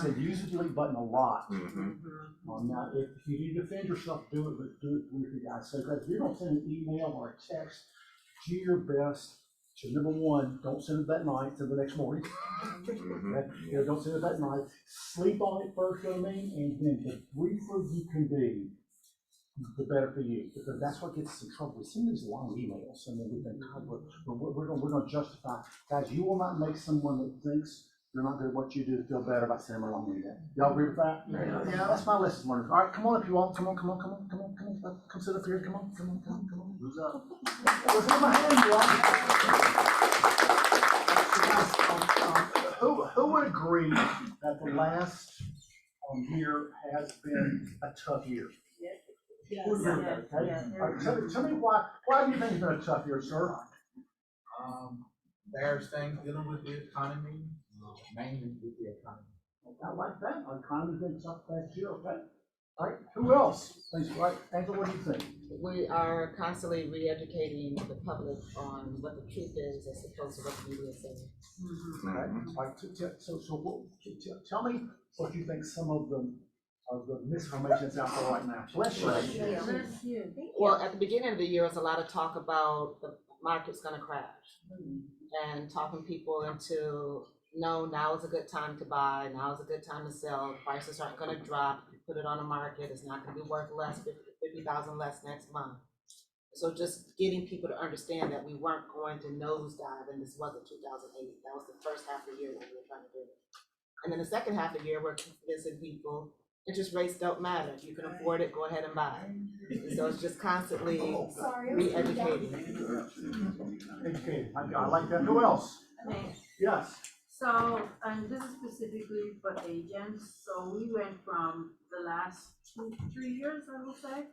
said, use the delete button a lot. Now, if you defend yourself, do it, but do it with the guys. So if you're gonna send an email or a text, do your best to, number one, don't send it that night, send it the next morning. Okay? You know, don't send it that night. Sleep on it first, you know what I mean? And then the briefer you can be, the better for you, because that's what gets us in trouble. We send these long emails, and then we think, God, we're going to justify. Guys, you will not make someone that thinks you're not good at what you do feel better by sending them a long email. Y'all agree with that? Yeah, that's my lesson learned. All right, come on if you want. Come on. Come sit up here. Come on. Who's up? What's in my hand, y'all? Who would agree that the last year has been a tough year? Yes. Tell me why do you think it's been a tough year, sir? There's things dealing with the economy, mainly with the economy. I like that. Our economy's been tough last year, okay? All right, who else? Thanks, right, Angela, what do you think? We are constantly re-educating the public on what the truth is as opposed to what the media is saying. Okay, all right, tell me what you think some of the misinformation that's out there right now. Bless you. Well, at the beginning of the year, was a lot of talk about the market's gonna crash. And talking people into, no, now is a good time to buy, now is a good time to sell, prices aren't gonna drop, you put it on the market, it's not gonna be worth less, 50,000 less next month. So just getting people to understand that we weren't going to nosedive, and this wasn't 2008, that was the first half of the year that we were trying to do it. And then the second half of the year, we're convincing people, interest rates don't matter, if you can afford it, go ahead and buy. And so it's just constantly re-educating. Educated, I like that. Who else? Yes. So, and this is specifically for agents, so we went from the last 3 years, I would say,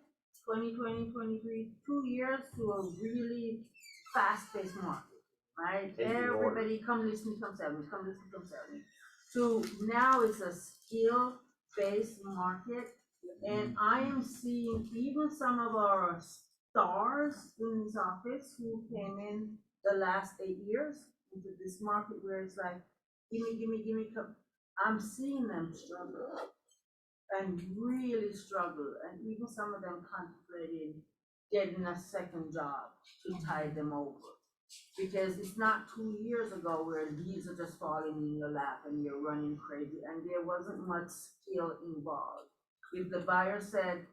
2020, 23, 2 years to a really fast-paced market, right? Everybody come listen, come sell me, come listen, come sell me. So now it's a skill-based market, and I am seeing even some of our stars in this office who came in the last 8 years into this market where it's like, give me, come. I'm seeing them struggle and really struggle, and even some of them contemplating getting a second job to tide them over. Because it's not 2 years ago where deals are just falling in your lap and you're running crazy, and there wasn't much skill involved. If the buyer said,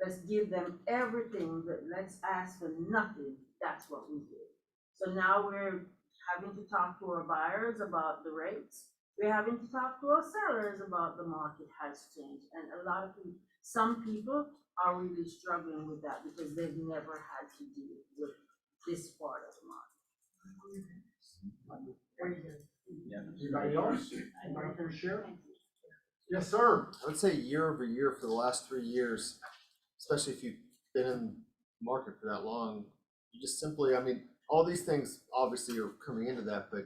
let's give them everything, let's ask for nothing, that's what we did. So now we're having to talk to our buyers about the rates. We're having to talk to our sellers about the market has changed. And a lot of people, some people are really struggling with that because they've never had to deal with this part of the market. Very good. Anybody else? Anybody care to share? Yes, sir. I would say year over year for the last 3 years, especially if you've been in the market for that long, you just simply, I mean, all these things obviously are coming into that, but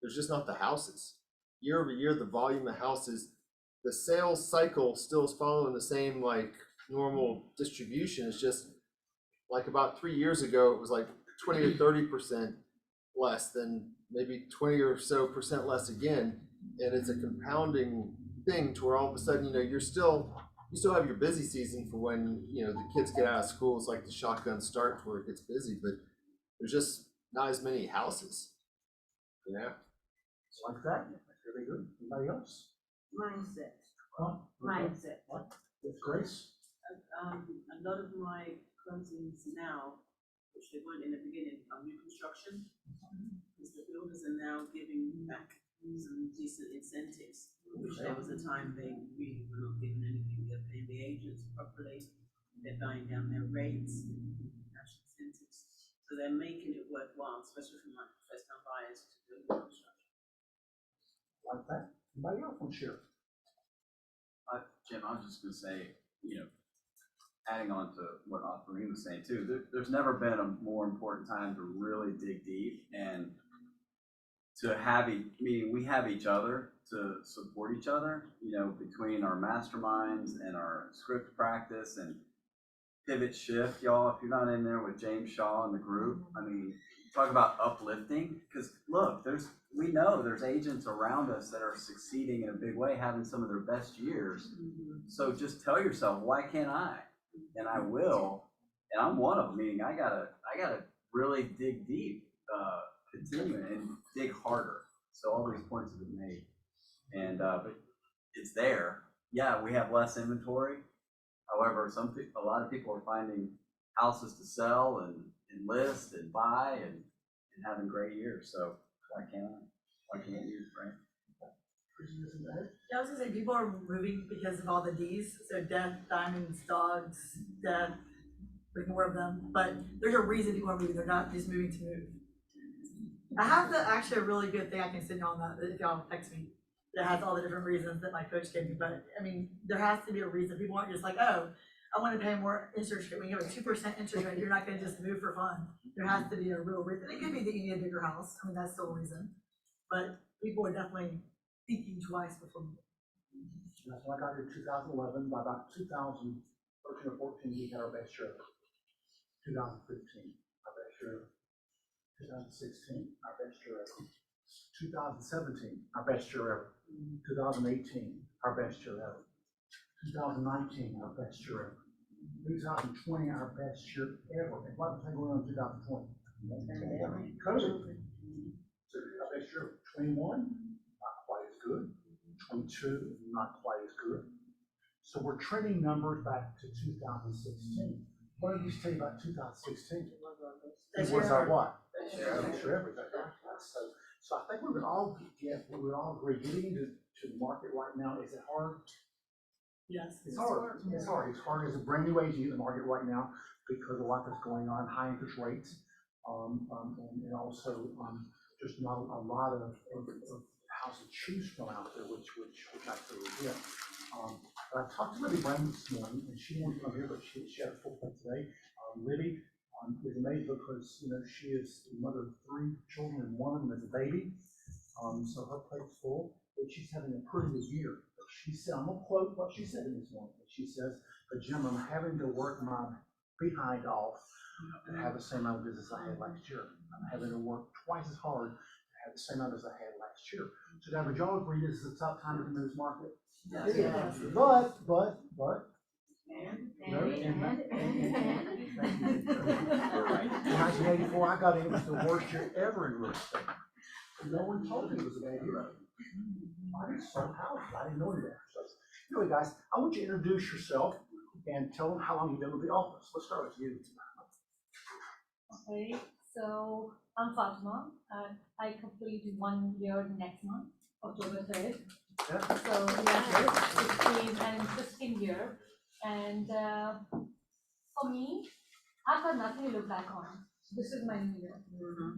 there's just not the houses. Year over year, the volume of houses, the sales cycle still is following the same like normal distribution. It's just like about 3 years ago, it was like 20 or 30% less, than maybe 20 or so percent less again. And it's a compounding thing to where all of a sudden, you still have your busy season for when, the kids get out of school. It's like the shotgun start to where it gets busy, but there's just not as many houses. Yeah. Like that. Very good. Anybody else? Mindset. Huh? Mindset. What? With Grace? A lot of my closings now, which they weren't in the beginning, are new construction, because the builders are now giving back some decent incentives, which there was a time they really were not giving anything. They're paying the agents properly, they're buying down their rates, cash incentives. So they're making it worthwhile, especially for my first-time buyers to do new construction. Like that. Anybody else want to share? Jim, I was just gonna say, adding on to what Authorine was saying too, there's never been a more important time to really dig deep and to have, meaning we have each other to support each other, between our masterminds and our script practice and pivot shift, y'all. If you're not in there with James Shaw and the group, I mean, talk about uplifting, because look, we know there's agents around us that are succeeding in a big way, having some of their best years. So just tell yourself, why can't I? And I will, and I'm one of them, meaning I gotta really dig deep, continue and dig harder. So all these points have been made, and but it's there. Yeah, we have less inventory. However, a lot of people are finding houses to sell and list and buy and having great years. So why can't you, right? Yeah, I was gonna say, people are moving because of all the Ds, so death, diamonds, dogs, death, there's more of them, but there's a reason people are moving, they're not just moving to move. I have actually a really good thing I can send y'all on that, if y'all text me, that has all the different reasons that my coach gave me, but I mean, there has to be a reason. People aren't just like, oh, I wanna pay more interest rate. When you have a 2% interest rate, you're not gonna just move for fun. There has to be a real reason. It could be that you need a bigger house, I mean, that's still a reason, but people are definitely thinking twice before moving. And that's when I got here in 2011. By about 2013 or 14, we had our best year ever. 2015, our best year ever. 2016, our best year ever. 2017, our best year ever. 2018, our best year ever. 2019, our best year ever. 2020, our best year ever. And what was I going on in 2020? COVID. So our best year, 21, not quite as good. 22, not quite as good. So we're trending numbers back to 2016. What did you say about 2016? It was our what? Best year ever. So I think we would all agree, getting into the market right now, is it hard? Yes. It's hard. It's hard. It's hard as a brand new agent in the market right now because of what is going on, high interest rates, and also just not a lot of houses to choose from out there, which I totally get. But I talked to Libby Brown this morning, and she wanted to come here, but she had a full plate today. Libby is amazed because she is the mother of 3 children, and one of them is a baby. So her plate's full, but she's having a pretty good year. She said, I'm gonna quote what she said this morning. She says, "But Jim, I'm having to work my behind off to have the same amount of business I had last year. I'm having to work twice as hard to have the same amount as I had last year." So now, would y'all agree this is a tough time in this market? Yes. It is. Yes. But. And. In 1984, I got in, it was the worst year ever in real estate. No one told me it was a bad year. I just sold houses, I didn't know any better. So, anyway, guys, I want you to introduce yourself and tell them how long you've been with the office. Let's start with you. Okay, so I'm Fatima, and I complete 1 year next month, October 3rd. Yeah. So yeah, it's been an interesting year, and for me, I've got nothing to look back on. This is my new year.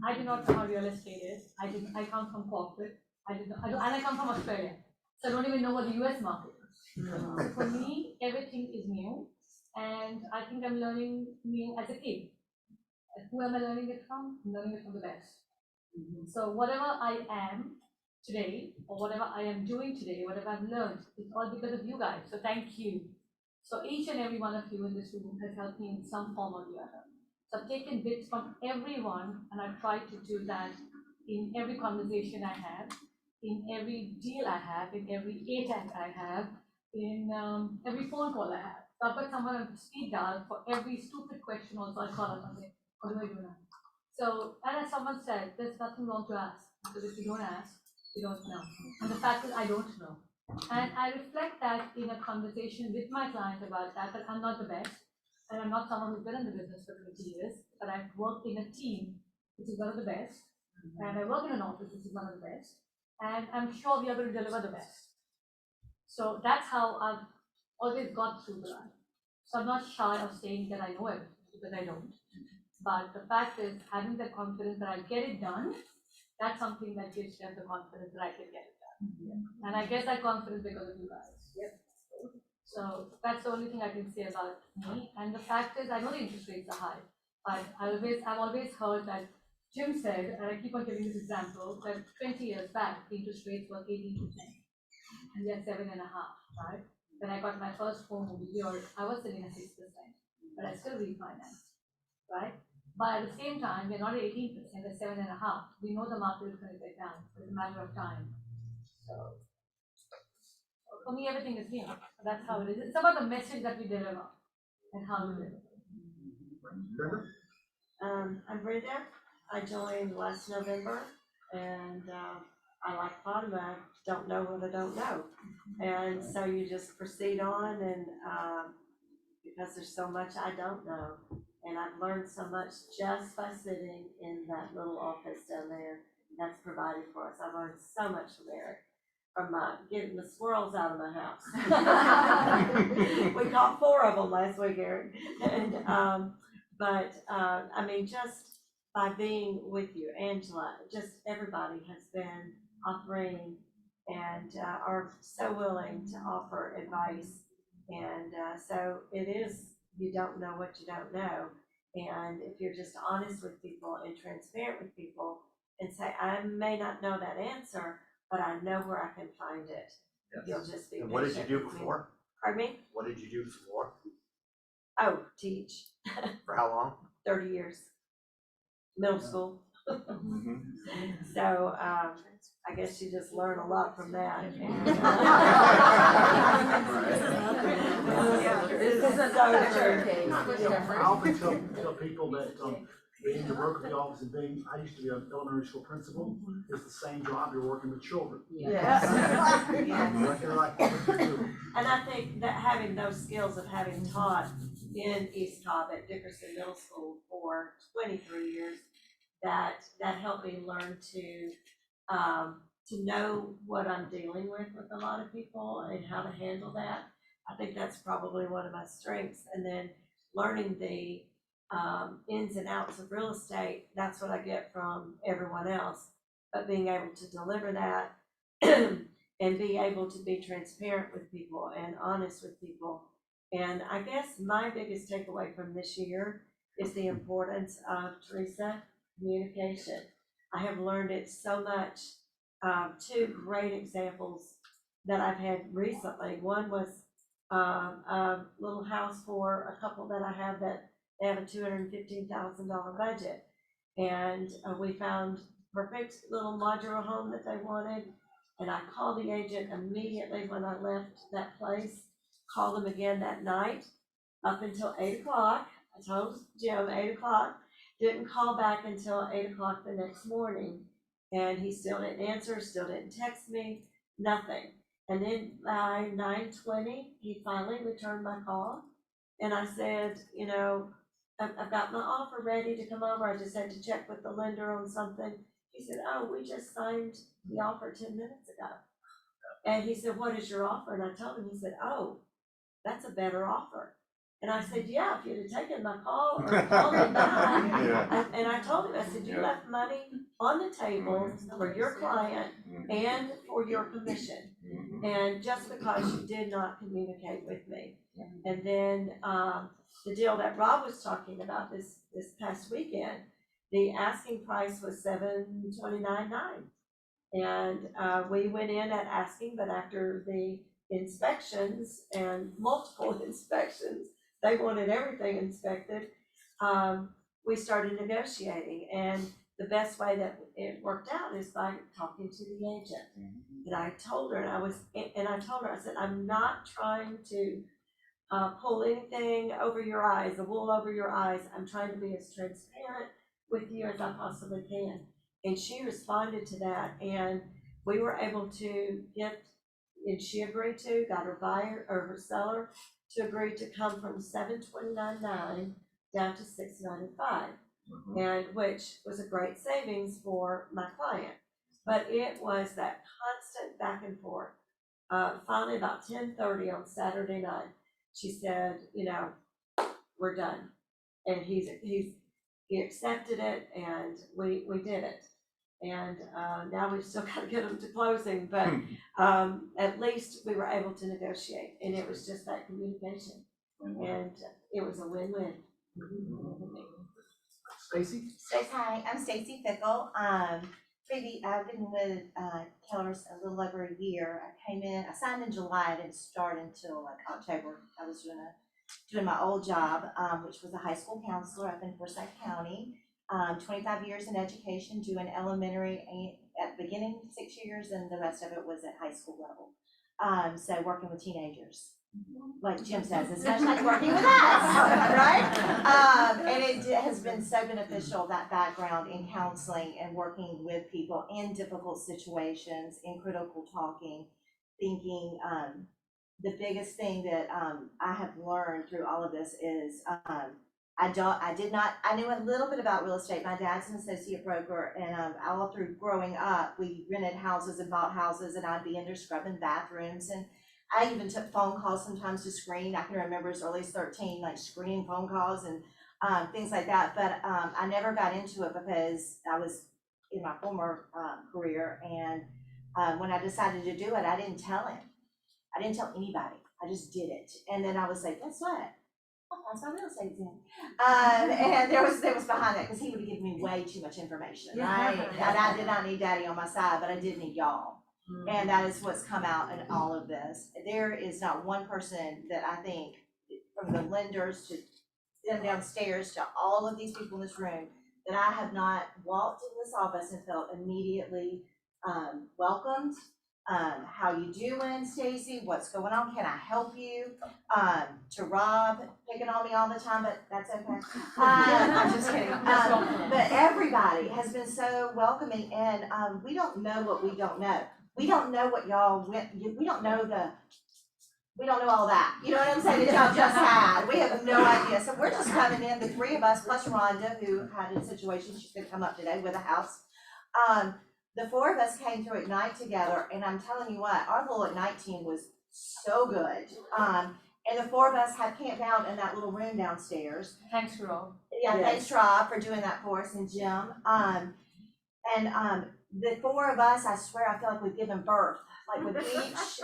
I do not know how real estate is. I come from corporate. And I come from Australia, so I don't even know what the US market is. So for me, everything is new, and I think I'm learning new as a kid. Who am I learning it from? I'm learning it from the best. So whatever I am today, or whatever I am doing today, whatever I've learned, it's all because of you guys. So thank you. So each and every one of you in this room has helped me in some form or the other. So I've taken bits from everyone, and I've tried to do that in every conversation I have, in every deal I have, in every ATAC I have, in every phone call I have. So I've got someone on speed dial for every stupid question also. I call up and say, what do I do now? So, and as someone said, there's nothing wrong to ask, because if you don't ask, you don't know. And the fact is, I don't know. And I reflect that in a conversation with my client about that I'm not the best, and I'm not someone who's been in the business for 20 years, but I've worked in a team which is one of the best, and I work in an office which is one of the best, and I'm sure we are going to deliver the best. So that's how I've always got through the life. So I'm not shy of saying that I know it, because I don't. But the fact is, having the confidence that I get it done, that's something that gives them the confidence that I can get it done. And I get that confidence because of you guys. So that's the only thing I can say about me. And the fact is, I know the interest rates are high, but I've always heard that Jim said, and I keep on giving this example, that 20 years back, the interest rates were 18%, and they're 7.5%, right? When I got my first home over here, I was sitting at 6%, but I still refinanced, right? But at the same time, we're not at 18%, we're 7.5%. We know the market is going to get down. It's a matter of time. So for me, everything is new. That's how it is. It's about the message that we deliver and how we deliver. I'm Brenda. I joined last November, and I like Fatima, don't know what I don't know. And so you just proceed on, and because there's so much I don't know. And I've learned so much just by sitting in that little office down there that's provided for us. I've learned so much from Eric, from getting the squirrels out of my house. We caught 4 of them last week, Eric. And, I mean, just by being with you, Angela, just everybody has been offering and are so willing to offer advice. And so it is, you don't know what you don't know. And if you're just honest with people and transparent with people and say, I may not know that answer, but I know where I can find it. It'll just be. And what did you do patient. before? Pardon me? What did you do before? Oh, teach, For how long? 30 years, middle school. Mm-hmm. So, I guess you just learn a lot from that. This is so true. I often tell people that, being the work of the office and being, I used to be an elementary school principal, is the same job, you're working with children. Yes. Like you're like, what you do. And I think that having those skills of having taught in East Cobb at Dickerson Middle School for 23 years, that helped me learn to know what I'm dealing with a lot of people and how to handle that. I think that's probably one of my strengths. And then learning the ins and outs of real estate, that's what I get from everyone else. But being able to deliver that and be able to be transparent with people and honest with people. And I guess my biggest takeaway from this year is the importance of, Teresa, communication. I have learned it so much. Two great examples that I've had recently. One was a little house for a couple that I have that they have a $215,000 budget. And we found perfect little modular home that they wanted. And I called the agent immediately when I left that place, called him again that night up until 8 o'clock. I told Jim 8 o'clock, didn't call back until 8 o'clock the next morning. And he still didn't answer, still didn't text me, nothing. And then by 9:20, he finally returned my call. And I said, you know, I've got my offer ready to come over. I just had to check with the lender on something. He said, oh, we just signed the offer 10 minutes ago. And he said, what is your offer? And I told him, he said, oh, that's a better offer. And I said, yeah, if you'd have taken my call or called me back. Yeah. And I told him, I said, you left money on the table for your client and for your commission. And just because you did not communicate with me. And then the deal that Rob was talking about this past weekend, the asking price was $729,900. And we went in at asking, but after the inspections and multiple inspections, they wanted everything inspected. We started negotiating, and the best way that it worked out is by talking to the agent. And I told her, I said, I'm not trying to pull anything over your eyes, the wool over your eyes. I'm trying to be as transparent with you as I possibly can. And she responded to that, and we were able to and she agreed to, got her buyer or her seller to agree to come from $729,900 down to $695,000, and which was a great savings for my client. But it was that constant back and forth. Finally, about 10:30 on Saturday night, she said, you know, we're done. And he accepted it, and we did it. And now we've still got to get them to closing, but at least we were able to negotiate, and it was just that communication, and it was a win-win. Stacy? Hi, I'm Stacy Fickle. I've been with Kellers a little over a year. I came in, I signed in July, I didn't start until like October. I was doing my old job, which was a high school counselor up in Forsyth County. 25 years in education, doing elementary at the beginning, 6 years, and the rest of it was at high school level. So working with teenagers, like Jim says, it's much like working with us, right? And it has been so beneficial, that background in counseling and working with people in difficult situations, in critical talking, thinking. The biggest thing that I have learned through all of this is I knew a little bit about real estate. My dad's an associate broker, and all through growing up, we rented houses and bought houses, and I'd be in there scrubbing bathrooms, and I even took phone calls sometimes to screen. I can remember as early as 13, like screening phone calls and things like that. But I never got into it because I was in my former career, and when I decided to do it, I didn't tell him. I didn't tell anybody. I just did it, and then I was like, guess what? That's not real estate then. And there was behind that, because he would have given me way too much information, right? And I did not need daddy on my side, but I did need y'all. And that is what's come out in all of this. There is not one person that I think, from the lenders to them downstairs to all of these people in this room, that I have not walked in this office and felt immediately welcomed. How you doing, Stacy? What's going on? Can I help you? To Rob, picking on me all the time, but that's okay. I'm just kidding. But everybody has been so welcoming, and we don't know what we don't know. We don't know what y'all went, we don't know all that. You know what I'm saying, that y'all just had. We have no idea. So we're just coming in, the three of us, plus Rhonda, who had a situation, she's gonna come up today with a house. The four of us came through Ignite together, and I'm telling you what, our little Ignite team was so good. And the four of us had camped out in that little room downstairs. Thanks, Rob. Yeah, Yes. thanks Rob for doing that for us, and Jim. The four of us, I swear, I feel like we've given birth, like with each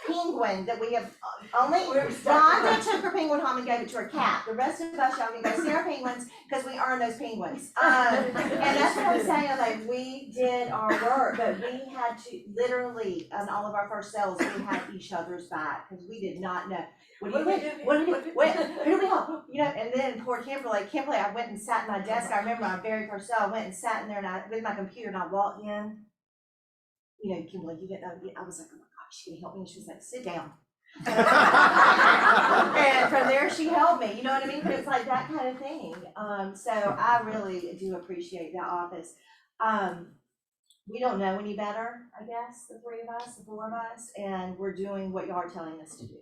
penguin that we have, only Rhonda took her penguin home and gave it to her cat. The rest of us, y'all can go see our penguins, because we earned those penguins. And that's what I'm saying, like, we did our work, but we had to, literally, on all of our first sales, we had each other's back, because we did not know. What do we do? Who do we help? You know, and then poor Kimberly, I went and sat at my desk. I remember my very first sale, I went and sat in there and with my computer, and I walked in. You know, Kimberly, you get that, I was like, oh my God, she's gonna help me, and she was like, sit down. And from there, she held me, you know what I mean? But it's like that kind of thing. So I really do appreciate that office. We don't know any better, I guess, the three of us, the four of us, and we're doing what y'all are telling us to do.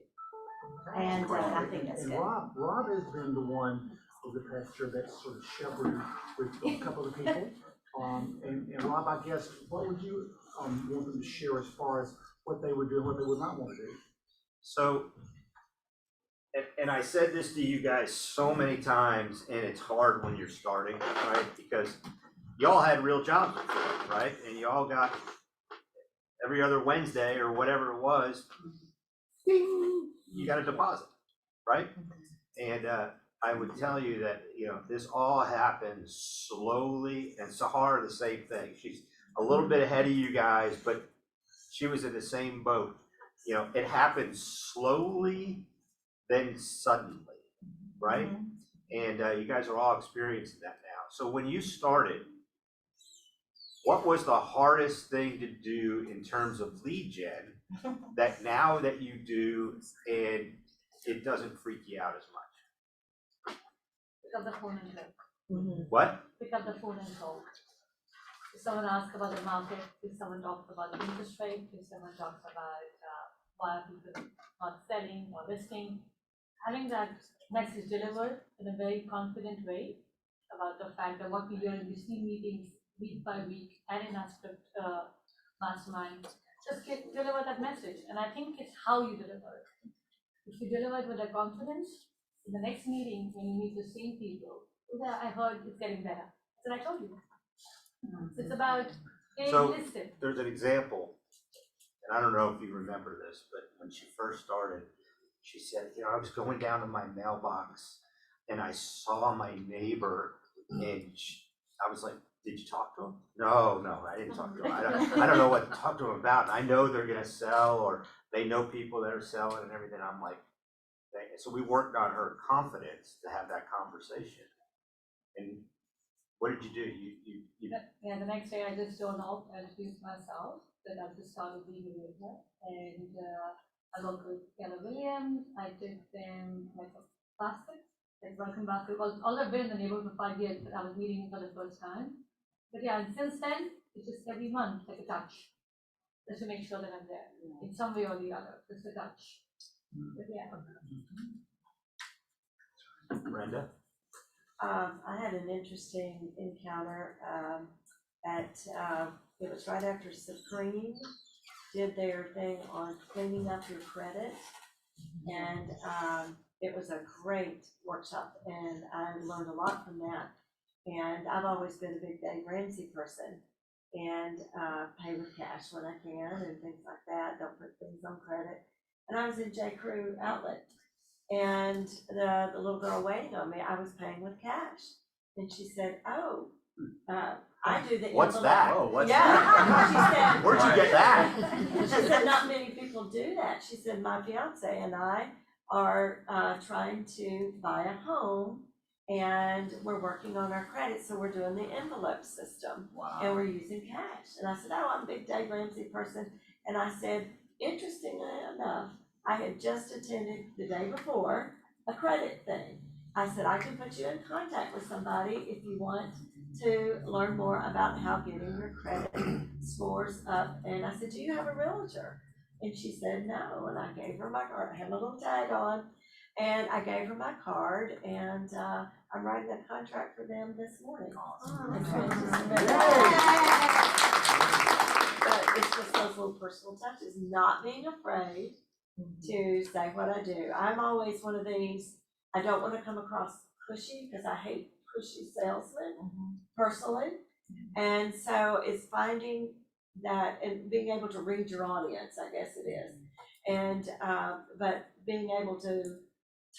And I think that's And good. Rob has been the one over the past year that sort of shepherded with a couple of people. And Rob, I guess, what would you want them to share as far as what they would do and what they would not want to do? So, and I said this to you guys so many times, and it's hard when you're starting, right? Because y'all had real jobs before, right? And y'all got every other Wednesday or whatever it was, ding, you got a deposit, right? And I would tell you that, you know, this all happened slowly, and Sahara the same thing. She's a little bit ahead of you guys, but she was in the same boat. You know, it happened slowly, then suddenly, right? And you guys are all experiencing that now. So when you started, what was the hardest thing to do in terms of lead gen that now that you do and it doesn't freak you out as much? Pick up the phone and talk. What? Pick up the phone and talk. If someone asks about the market, if someone talks about the interest rate, if someone talks about why people not selling or listing, having that message delivered in a very confident way about the fact that what we do in these team meetings week by week and in our script mastermind, just deliver that message. And I think it's how you deliver it. If you deliver it with a confidence, in the next meeting, when you meet the same people, "Yeah, I heard it's getting better." So I told you. So it's about being listed. There's an example, and I don't know if you remember this, but when she first started, she said, you know, I was going down to my mailbox and I saw my neighbor, and I was like, did you talk to him? No, I didn't talk to him. I don't know what to talk to him about. I know they're gonna sell, or they know people that are selling and everything. I'm like, dang it. So we worked on her confidence to have that conversation. And what did you do? You Yeah, the next day I just turned off and introduced myself, that I've just started being a realtor, and I worked with Keller Williams. I did them like a basket, like welcome basket. Although I've been in the neighborhood for 5 years, but I was meeting for the first time. But yeah, and since then, it's just every month, like a touch, just to make sure that I'm there in some way or the other, just a touch. But yeah. Brenda? I had an interesting encounter it was right after Supreme did their thing on cleaning up your credit. And it was a great workshop, and I learned a lot from that. And I've always been a big Dave Ramsey person, and pay with cash when I can and things like that. Don't put things on credit. And I was in J. Crew Outlet, and the little girl waiting on me, I was paying with cash. And she said, "Oh, I do the envelope. What's that? Oh, what's Yeah, that? she said. Where'd you get that? She said, not many people do that. She said, my fiance and I are trying to buy a home and we're working on our credit, so we're doing the envelope system. Wow. And we're using cash. And I said, oh, I'm a big Dave Ramsey person. And I said, interestingly enough, I had just attended the day before a credit thing. I said, I can put you in contact with somebody if you want to learn more about how getting your credit scores up. And I said, do you have a realtor? And she said, no. And I gave her my card. I had my little tag on. And I gave her my card. And I'm writing a contract for them this morning. And so it's just but it's just those little personal touches, not being afraid to say what I do. I'm always one of these, I don't want to come across pushy because I hate pushy salesmen personally. And so it's finding that and being able to read your audience, I guess it is. And, but being able to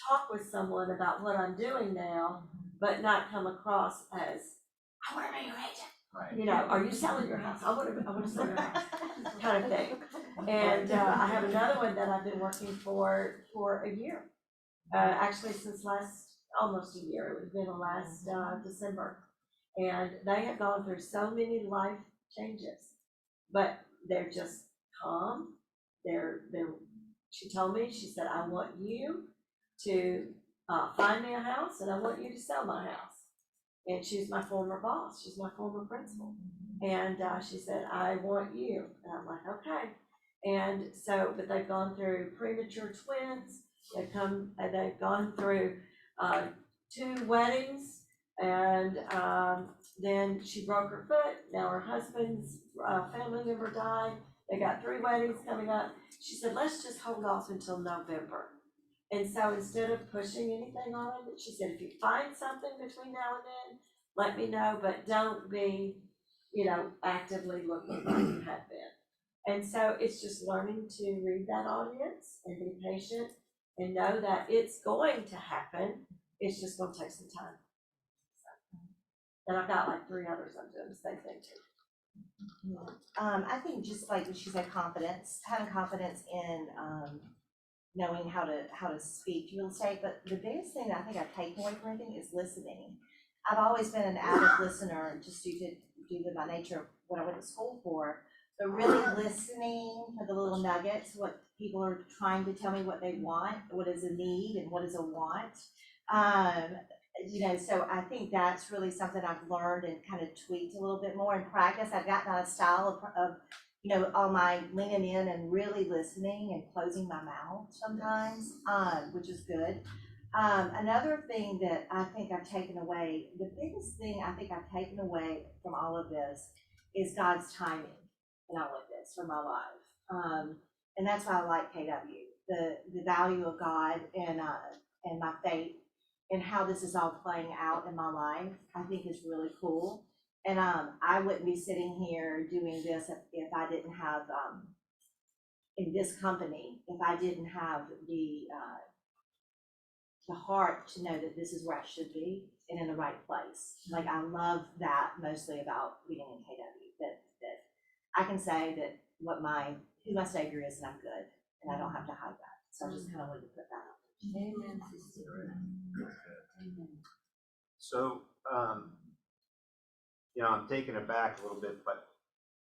talk with someone about what I'm doing now, but not come across as, I want to be your agent. Right. You know, are you selling your house? I want to sell your house, kind of thing. And I have another one that I've been working for a year. Actually since almost a year, it would have been last December. And they have gone through so many life changes, but they're just calm. She told me, she said, I want you to find me a house and I want you to sell my house. And she's my former boss, she's my former principal. And she said, I want you. And I'm like, okay. And so, but they've gone through premature twins, they've gone through 2 weddings, and then she broke her foot. Now her husband's family member died. They got 3 weddings coming up. She said, let's just hold off until November. And so instead of pushing anything on them, she said, if you find something between now and then, let me know, but don't be, actively looking like you have been. And so it's just learning to read that audience and be patient and know that it's going to happen. It's just gonna take some time. And I've got like 3 others I'm doing the same thing too. I think just like she said, confidence, having confidence in knowing how to speak real estate. But the biggest thing that I think I've taken away from everything is listening. I've always been an avid listener, just due to my nature of what I went to school for. But really listening for the little nuggets, what people are trying to tell me, what they want, what is a need and what is a want. So I think that's really something I've learned and kind of tweaked a little bit more in practice. I've gotten out of style of all my leaning in and really listening and closing my mouth sometimes, which is good. Another thing that I think I've taken away, the biggest thing I think I've taken away from all of this is God's timing in all of this for my life. And that's why I like KW, the value of God and my faith and how this is all playing out in my life, I think is really cool. And I wouldn't be sitting here doing this if I didn't have, in this company, if I didn't have the heart to know that this is where I should be and in the right place. Like, I love that mostly about being in KW, that I can say that who my savior is, and I'm good, and I don't have to hide that. So I just kind of wanted to put that out. Amen. So, I'm taken aback a little bit, but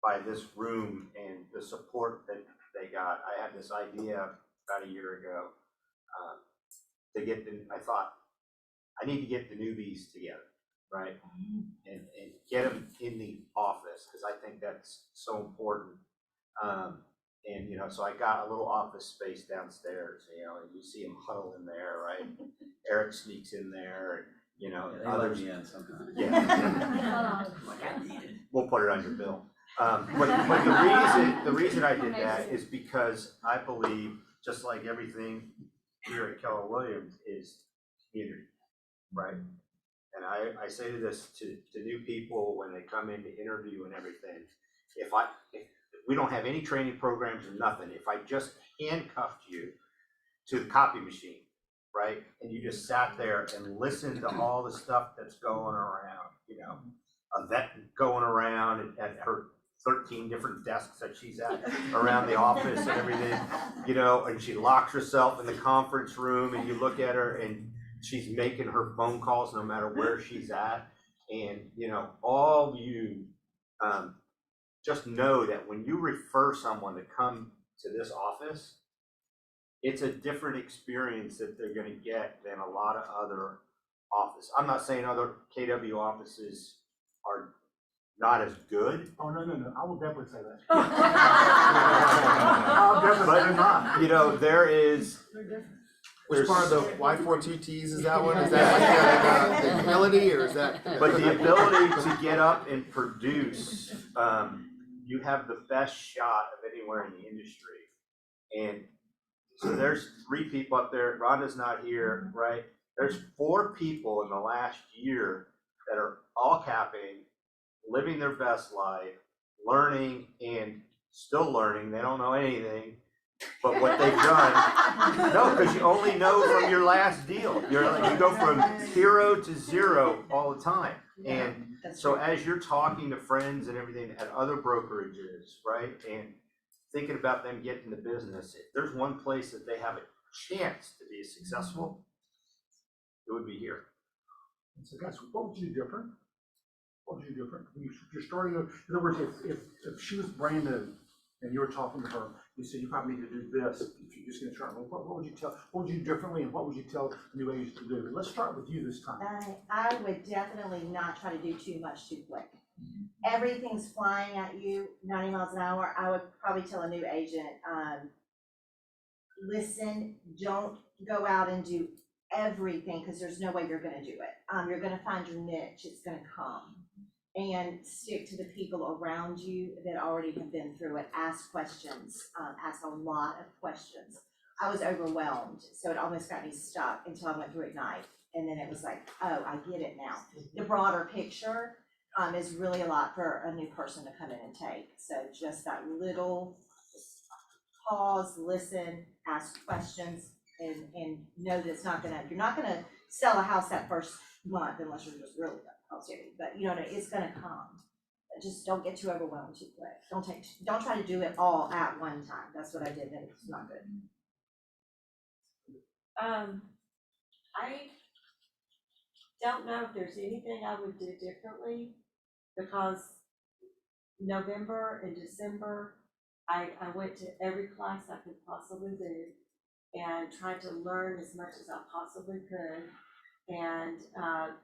by this room and the support that they got. I had this idea about a year ago I thought, I need to get the newbies together, right? And get them in the office, because I think that's so important. So I got a little office space downstairs, and you see them huddle in there, right? Eric sneaks in there, and, they others. let me in sometimes. Yeah. Like I need it. We'll put it on your bill. But the reason I did that is because I believe, just like everything here at Keller Williams, is community, right? And I say this to new people when they come in to interview and everything. If we don't have any training programs or nothing, if I just handcuffed you to the copy machine, right? And you just sat there and listened to all the stuff that's going around, vet going around at her 13 different desks that she's at around the office and everything, you know, and she locks herself in the conference room and you look at her and she's making her phone calls no matter where she's at. And, you know, all of you just know that when you refer someone to come to this office, it's a different experience that they're gonna get than a lot of other offices. I'm not saying other KW offices are not as good. Oh, no, I will definitely say that. I'll definitely say not. You know, there's Which part of the Y4TTs is that one? Is that like the ability or is that? But the ability to get up and produce, you have the best shot of anywhere in the industry. And so there's 3 people up there, Rhonda's not here, right? There's 4 people in the last year that are all capping, living their best life, learning and still learning. They don't know anything, but what they've done, no, because you only know from your last deal. You go from 0 to 0 all the time. And so as you're talking to friends and everything at other brokerages, right, and thinking about them getting into business, if there's one place that they have a chance to be successful, it would be here. And so guys, what would you do different? What would you do different? You're starting, in other words, if she was brand new and you were talking to her, you said you probably need to do this, if you're just gonna try, what would you tell, what would you do differently and what would you tell new agents to do? Let's start with you this time. I would definitely not try to do too much too quick. Everything's flying at you 90 miles an hour. I would probably tell a new agent, listen, don't go out and do everything because there's no way you're gonna do it. You're gonna find your niche, it's gonna come. And stick to the people around you that already have been through it. Ask questions, ask a lot of questions. I was overwhelmed, so it almost got me stuck until I went through Ignite. And then it was like, oh, I get it now. The broader picture is really a lot for a new person to come in and take. So just that little pause, listen, ask questions, and know that it's not gonna, you're not gonna sell a house that first month unless you're just really good. But you know, it's gonna come. Just don't get too overwhelmed too quick. Don't try to do it all at one time. That's what I did, and it's not good. I don't know if there's anything I would do differently because November and December, I went to every class I could possibly do and tried to learn as much as I possibly could. And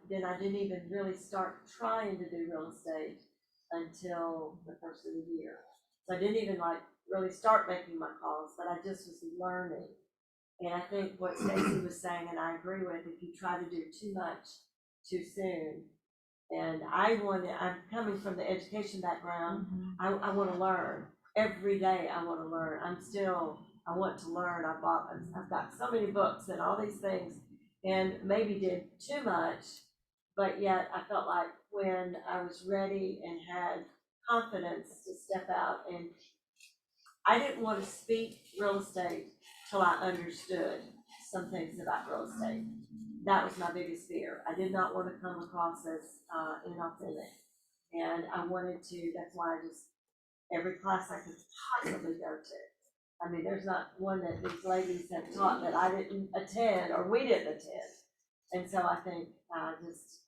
then I didn't even really start trying to do real estate until the first of the year. So I didn't even really start making my calls, but I just was learning. And I think what Stacy was saying, and I agree with, if you try to do too much too soon, and I'm coming from the education background, I want to learn. Every day I want to learn. I want to learn. I've got so many books and all these things, and maybe did too much, but yet I felt like when I was ready and had confidence to step out, and I didn't want to speak real estate till I understood some things about real estate. That was my biggest fear. I did not want to come across as inauthentic, and I wanted to, that's why every class I could possibly go to. I mean, there's not one that these ladies have taught that I didn't attend or we didn't attend. And so I think just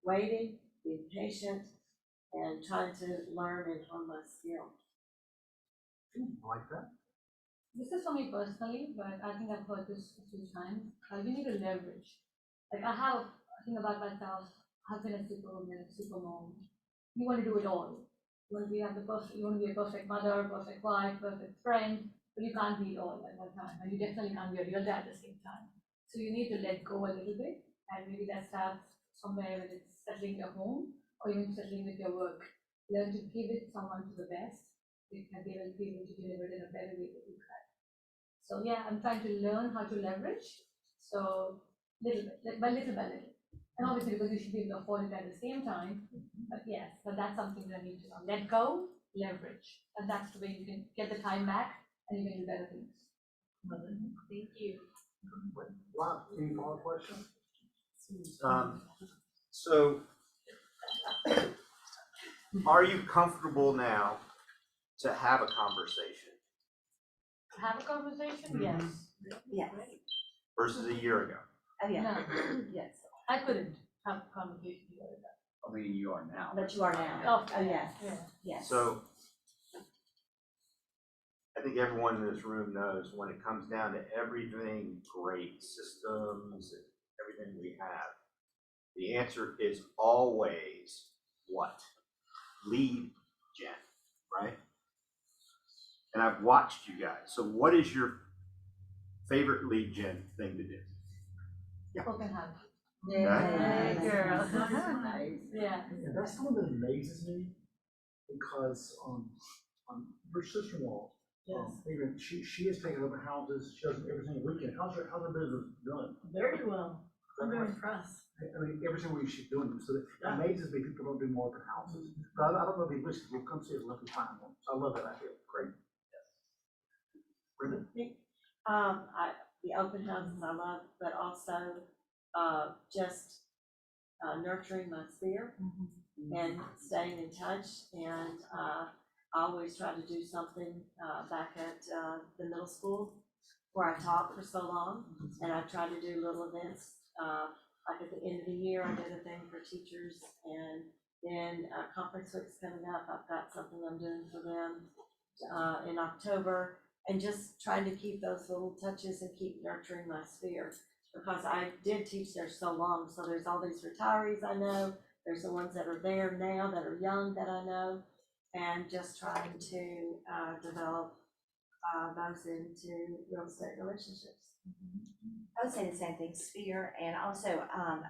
waiting, being patient, and trying to learn and hone my skill. Like that? This is for me personally, but I think I've heard this a few times. You need to leverage. Like I think about myself, I've been a superwoman, super mom. You want to do it all. You want to be a perfect mother, perfect wife, perfect friend, but you can't be it all at one time. And you definitely can't be a real dad at the same time. So you need to let go a little bit, and maybe that starts somewhere when it's settling your home or even settling with your work. Learn to give it someone to the best. You can be able to deliver it in a better way than you can. So yeah, I'm trying to learn how to leverage. So little by little. And obviously because you should be able to afford it at the same time. But yes, but that's something that I need to know. Let go, leverage. And that's the way you can get the time back and you can do better things. Thank you. Rob, any follow-up questions? So Are you comfortable now to have a conversation Have a conversation, yes. Yes. versus a year ago? Oh, yeah. No, yes, I couldn't have a conversation with that. I mean, you are now. But you are now. Oh, Oh, yes, yeah. yes. So I think everyone in this room knows when it comes down to everything great, systems and everything we have, the answer is always what? Lead gen, right? And I've watched you guys. So what is your favorite lead gen thing to do? Open house. Yeah. Hey, girl. Yeah. And that's the one that amazes me, because, her sister-in-law, even, she has taken over houses, she does them every single weekend. How's her business doing? Very well. I'm very impressed. I mean, every single week she's doing them, so it amazes me people don't do more open houses. But I don't know if he wishes, we'll come see us, let me find one. So I love that idea, great. Brenda? The open houses I love, but also, just, nurturing my sphere and staying in touch. And, I always try to do something, back at, the middle school where I taught for so long. And I try to do little events, like at the end of the year, I did a thing for teachers. And then, conference week's coming up, I've got something I'm doing for them, in October. And just trying to keep those little touches and keep nurturing my sphere. Because I did teach there so long, so there's all these retirees I know, there's the ones that are there now that are young that I know, and just trying to develop those into real estate relationships. I would say the same thing, sphere, and also, I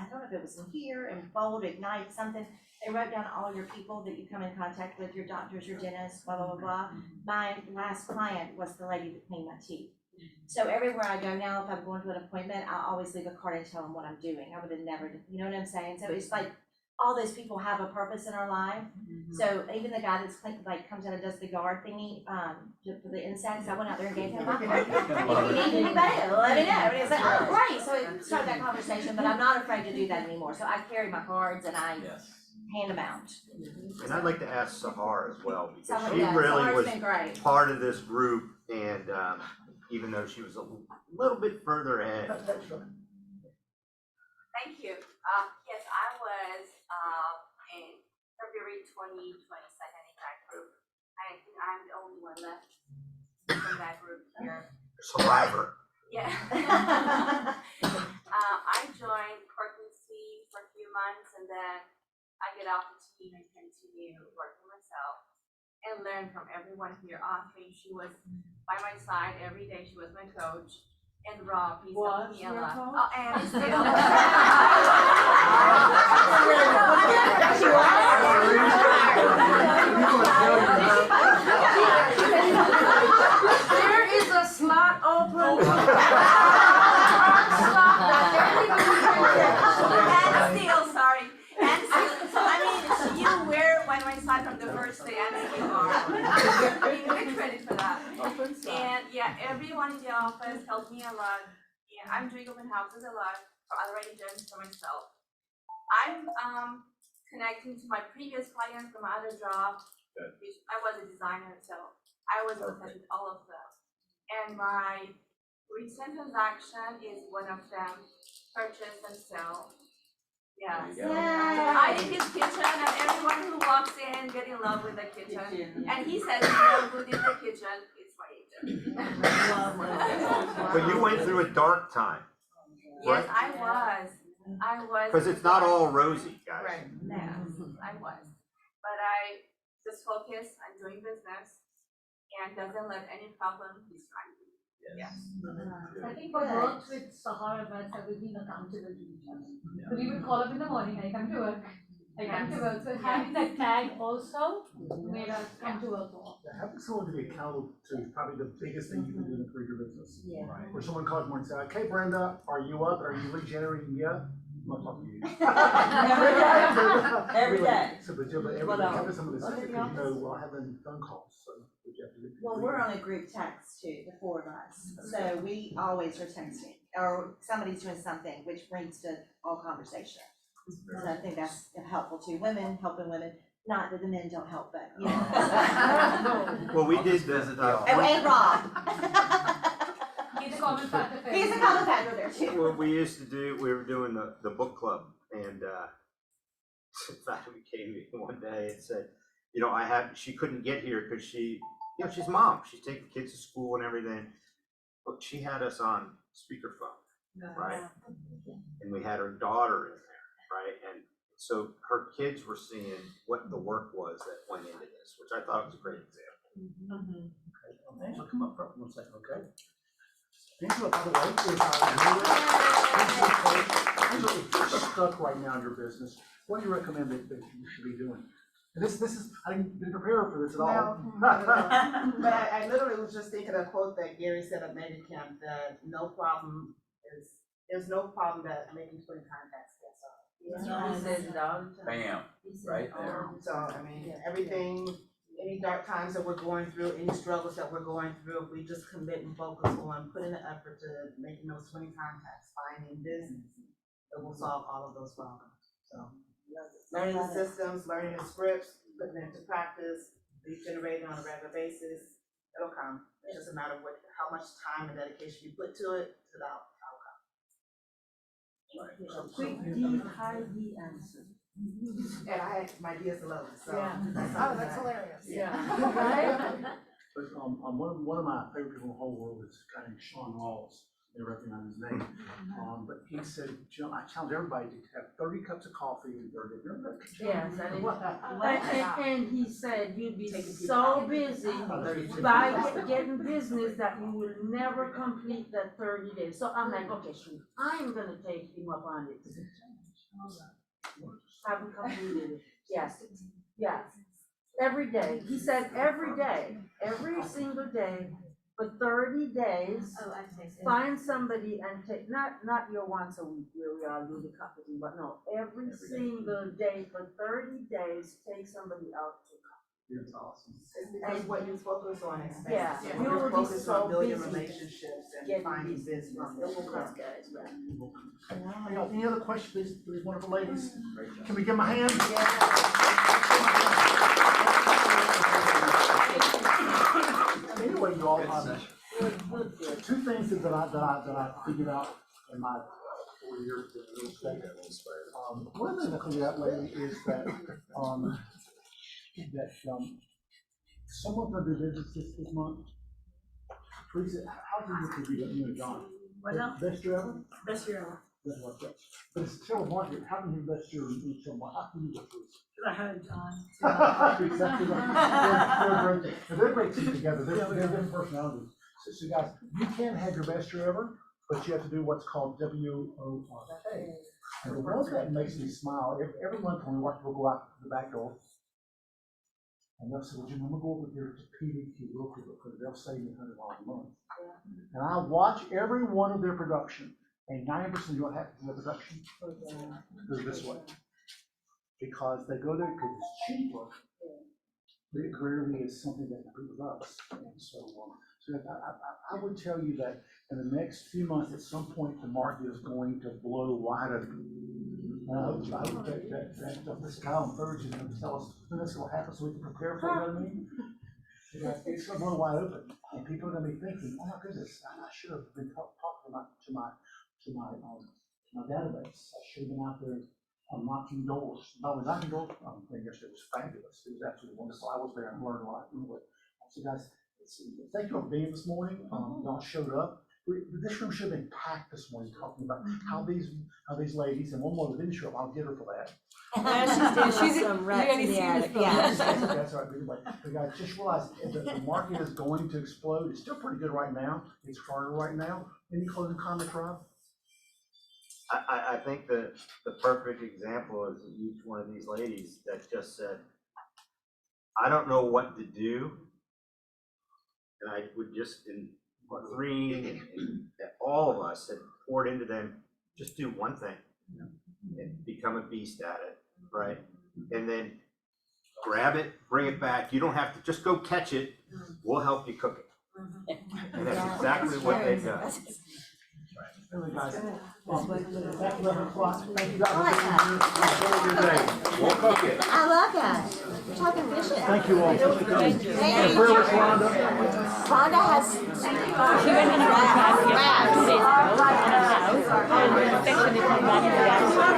don't know if it was in here, in Bold, Ignite, something, they wrote down all your people that you come in contact with, your doctors, your dentists, blah, blah, blah, blah. My last client was the lady that cleaned my teeth. So everywhere I go now, if I'm going to an appointment, I always leave a card and tell them what I'm doing. I would have never, you know what I'm saying? So it's like, all those people have a purpose in our life. So even the guy that's like comes out and does the yard thingy, for the insects, I went out there and gave him my card. If you need anybody, let me know. And it's like, oh, great. So it started that conversation, but I'm not afraid to do that anymore. So I carry my cards and I hand them out. And I'd like to ask Sahar as well, because Sahar, she yeah, really Sahar's was been great. part of this group, and even though she was a little bit further ahead. Thank you. Yes, I was in February 2022 in that group. I think I'm the only one left from that group here. Survivor. Yeah. I joined Cortlancy for a few months, and then I get off the team and continue working myself and learn from everyone here. Audrey, she was by my side every day. She was my coach. And Rob, he's helped me a lot. Oh, and still. There is a slot open. And still, sorry. And still, I mean, you were by my side from the first day, and still are. You get credit for that. And yeah, everyone in the office helped me a lot. Yeah, I'm doing open houses a lot for other agents, for myself. I'm connecting to my previous clients from my other job. Which I was a designer, so I was in touch with all of them. And my recent transaction is one of them, purchase and sell. Yes. I did his kitchen, and everyone who walks in get in love with the kitchen. And he says, you know who did the kitchen? It's my agent. But you went through a dark time, Yes, right? I was. Because it's not all rosy, guys. Right, yes, I was. But I just focus on doing business and doesn't let any problem distract me. Yes. I think what works with Sahar and myself is being accountable to each other. So we would call up in the morning, I come to work, I come to work. So having that tag also made us come to work more. Having someone to be accountable to is probably the biggest thing you can do to improve your business. Yeah. Right. Where someone calls more and says, okay, Brenda, are you up? Are you lead generating yet? I'm not talking to you. Every day. So, but having someone to say, because well, having phone calls, so. Well, we're on a group text too, the four of us, so we always are texting, or somebody's doing something, which brings to all conversation. So I think that's helpful too, women helping women, not that the men don't help, but, you know. Well, we did this, Oh, and Rob. He's a common factor. He's a common factor there too. what we used to do, we were doing the book club, and in fact, we came in one day and said, you know, she couldn't get here because she, you know, she's mom, she's taking kids to school and everything, but she had us on speakerphone, right? And we had her daughter in there, right? And so her kids were seeing what the work was that went into this, which I thought was a great example. Okay, Angela, come up front for 1 second, okay? Angela, by the way, Angela, if you're stuck right now in your business, what do you recommend that you should be doing? And this is, I didn't prepare for this at all. But I literally was just thinking of a quote that Gary said at Megacamp, that there's no problem that making twin contacts can solve. He says it all the time. Bam, right there. So, I mean, everything, any dark times that we're going through, any struggles that we're going through, if we just commit and focus on putting the effort to making those twin contacts, finding business, it will solve all of those problems. So, learning the systems, learning the scripts, putting it into practice, lead generating on a regular basis, it'll come. It's just a matter of how much time and dedication you put to it, to the outcome. Quick, deep, high D answer. And I had my DS 11, so. Yeah. Oh, that's hilarious. Yeah. Right? But one of my favorite people in the whole world is a guy named Sean Rawls. They recognize his name. But he said, Joe, I challenge everybody to have 30 cups of coffee and 30. Yes, and he said you'd be Taking people so out. busy 30. by getting business that you will never complete that 30 days. So I'm like, okay, shoot, I'm gonna take him up on it. Haven't completed it. Yes, yes. Every day. He said every day, every single day, for 30 days, find somebody and take, not your once a week where we all do the coffee, but no, every single day for 30 days, take somebody out to coffee. It's awesome. It's because what you focus on expands. Yeah, When you you're will be focused so on building busy relationships and getting finding business business. from It will those come. guys, right? Any other questions, these wonderful ladies? Can we give them a hand? Anyway, you all, two things that I figured out in my 4 years in real estate. One of the things I figured out lately is that someone's gonna do business this month. Teresa, how do you do that, you and John? What now? Best year ever? Best year ever. That's what I said. But it's still market, how can you best year in someone, how can you get Teresa? I had John. Exactly right. They're a great team together. They're different personalities. So guys, you can have your best year ever, but you have to do what's called WORK. And the one that makes me smile, every month when we watch people go out the back door, and they'll say, well, Jim, I'm gonna go over here to PDQ real quick because they'll save me $100 a month. And I watch every one of their production, and 90% of what happens in their production goes this way. Because they go there because it's cheaper, but it rarely is something that improves us. And so I would tell you that in the next few months, at some point, the market is going to blow wide open. I hope that this guy on Thursday is going to tell us when this will happen so we can prepare for it, you know what I mean? It's going to blow wide open, and people are going to be thinking, oh my goodness, I should have been talking to my database. I should have been out there knocking doors. Not only knocking doors, I think yesterday was fabulous. It was absolutely wonderful. I was there and learned a lot. Anyway, so guys, thank you for being this morning. Y'all showed up. This room should have been packed this morning, talking about how these ladies, and one more that didn't show up, I'll get her for that. She's some rats in the attic, yeah. That's right, but anyway, but guys, just realize the market is going to explode. It's still pretty good right now. It's harder right now. Any closing comments, Rob? I think the perfect example is each one of these ladies that just said, I don't know what to do. And I would just, in Green and all of us had poured into them, just do one thing and become a beast at it, right? And then grab it, bring it back. You don't have to just go catch it. We'll help you cook it. And that's exactly what they've done. Anyway, guys, back 11 o'clock. Thank you guys. I like that. Won't cook it. I love that. We're talking fishing. Thank you all. Thank you. And where was Rhonda? Rhonda has. She went in a contract 2 days ago, in a house, and the inspection is not done yet.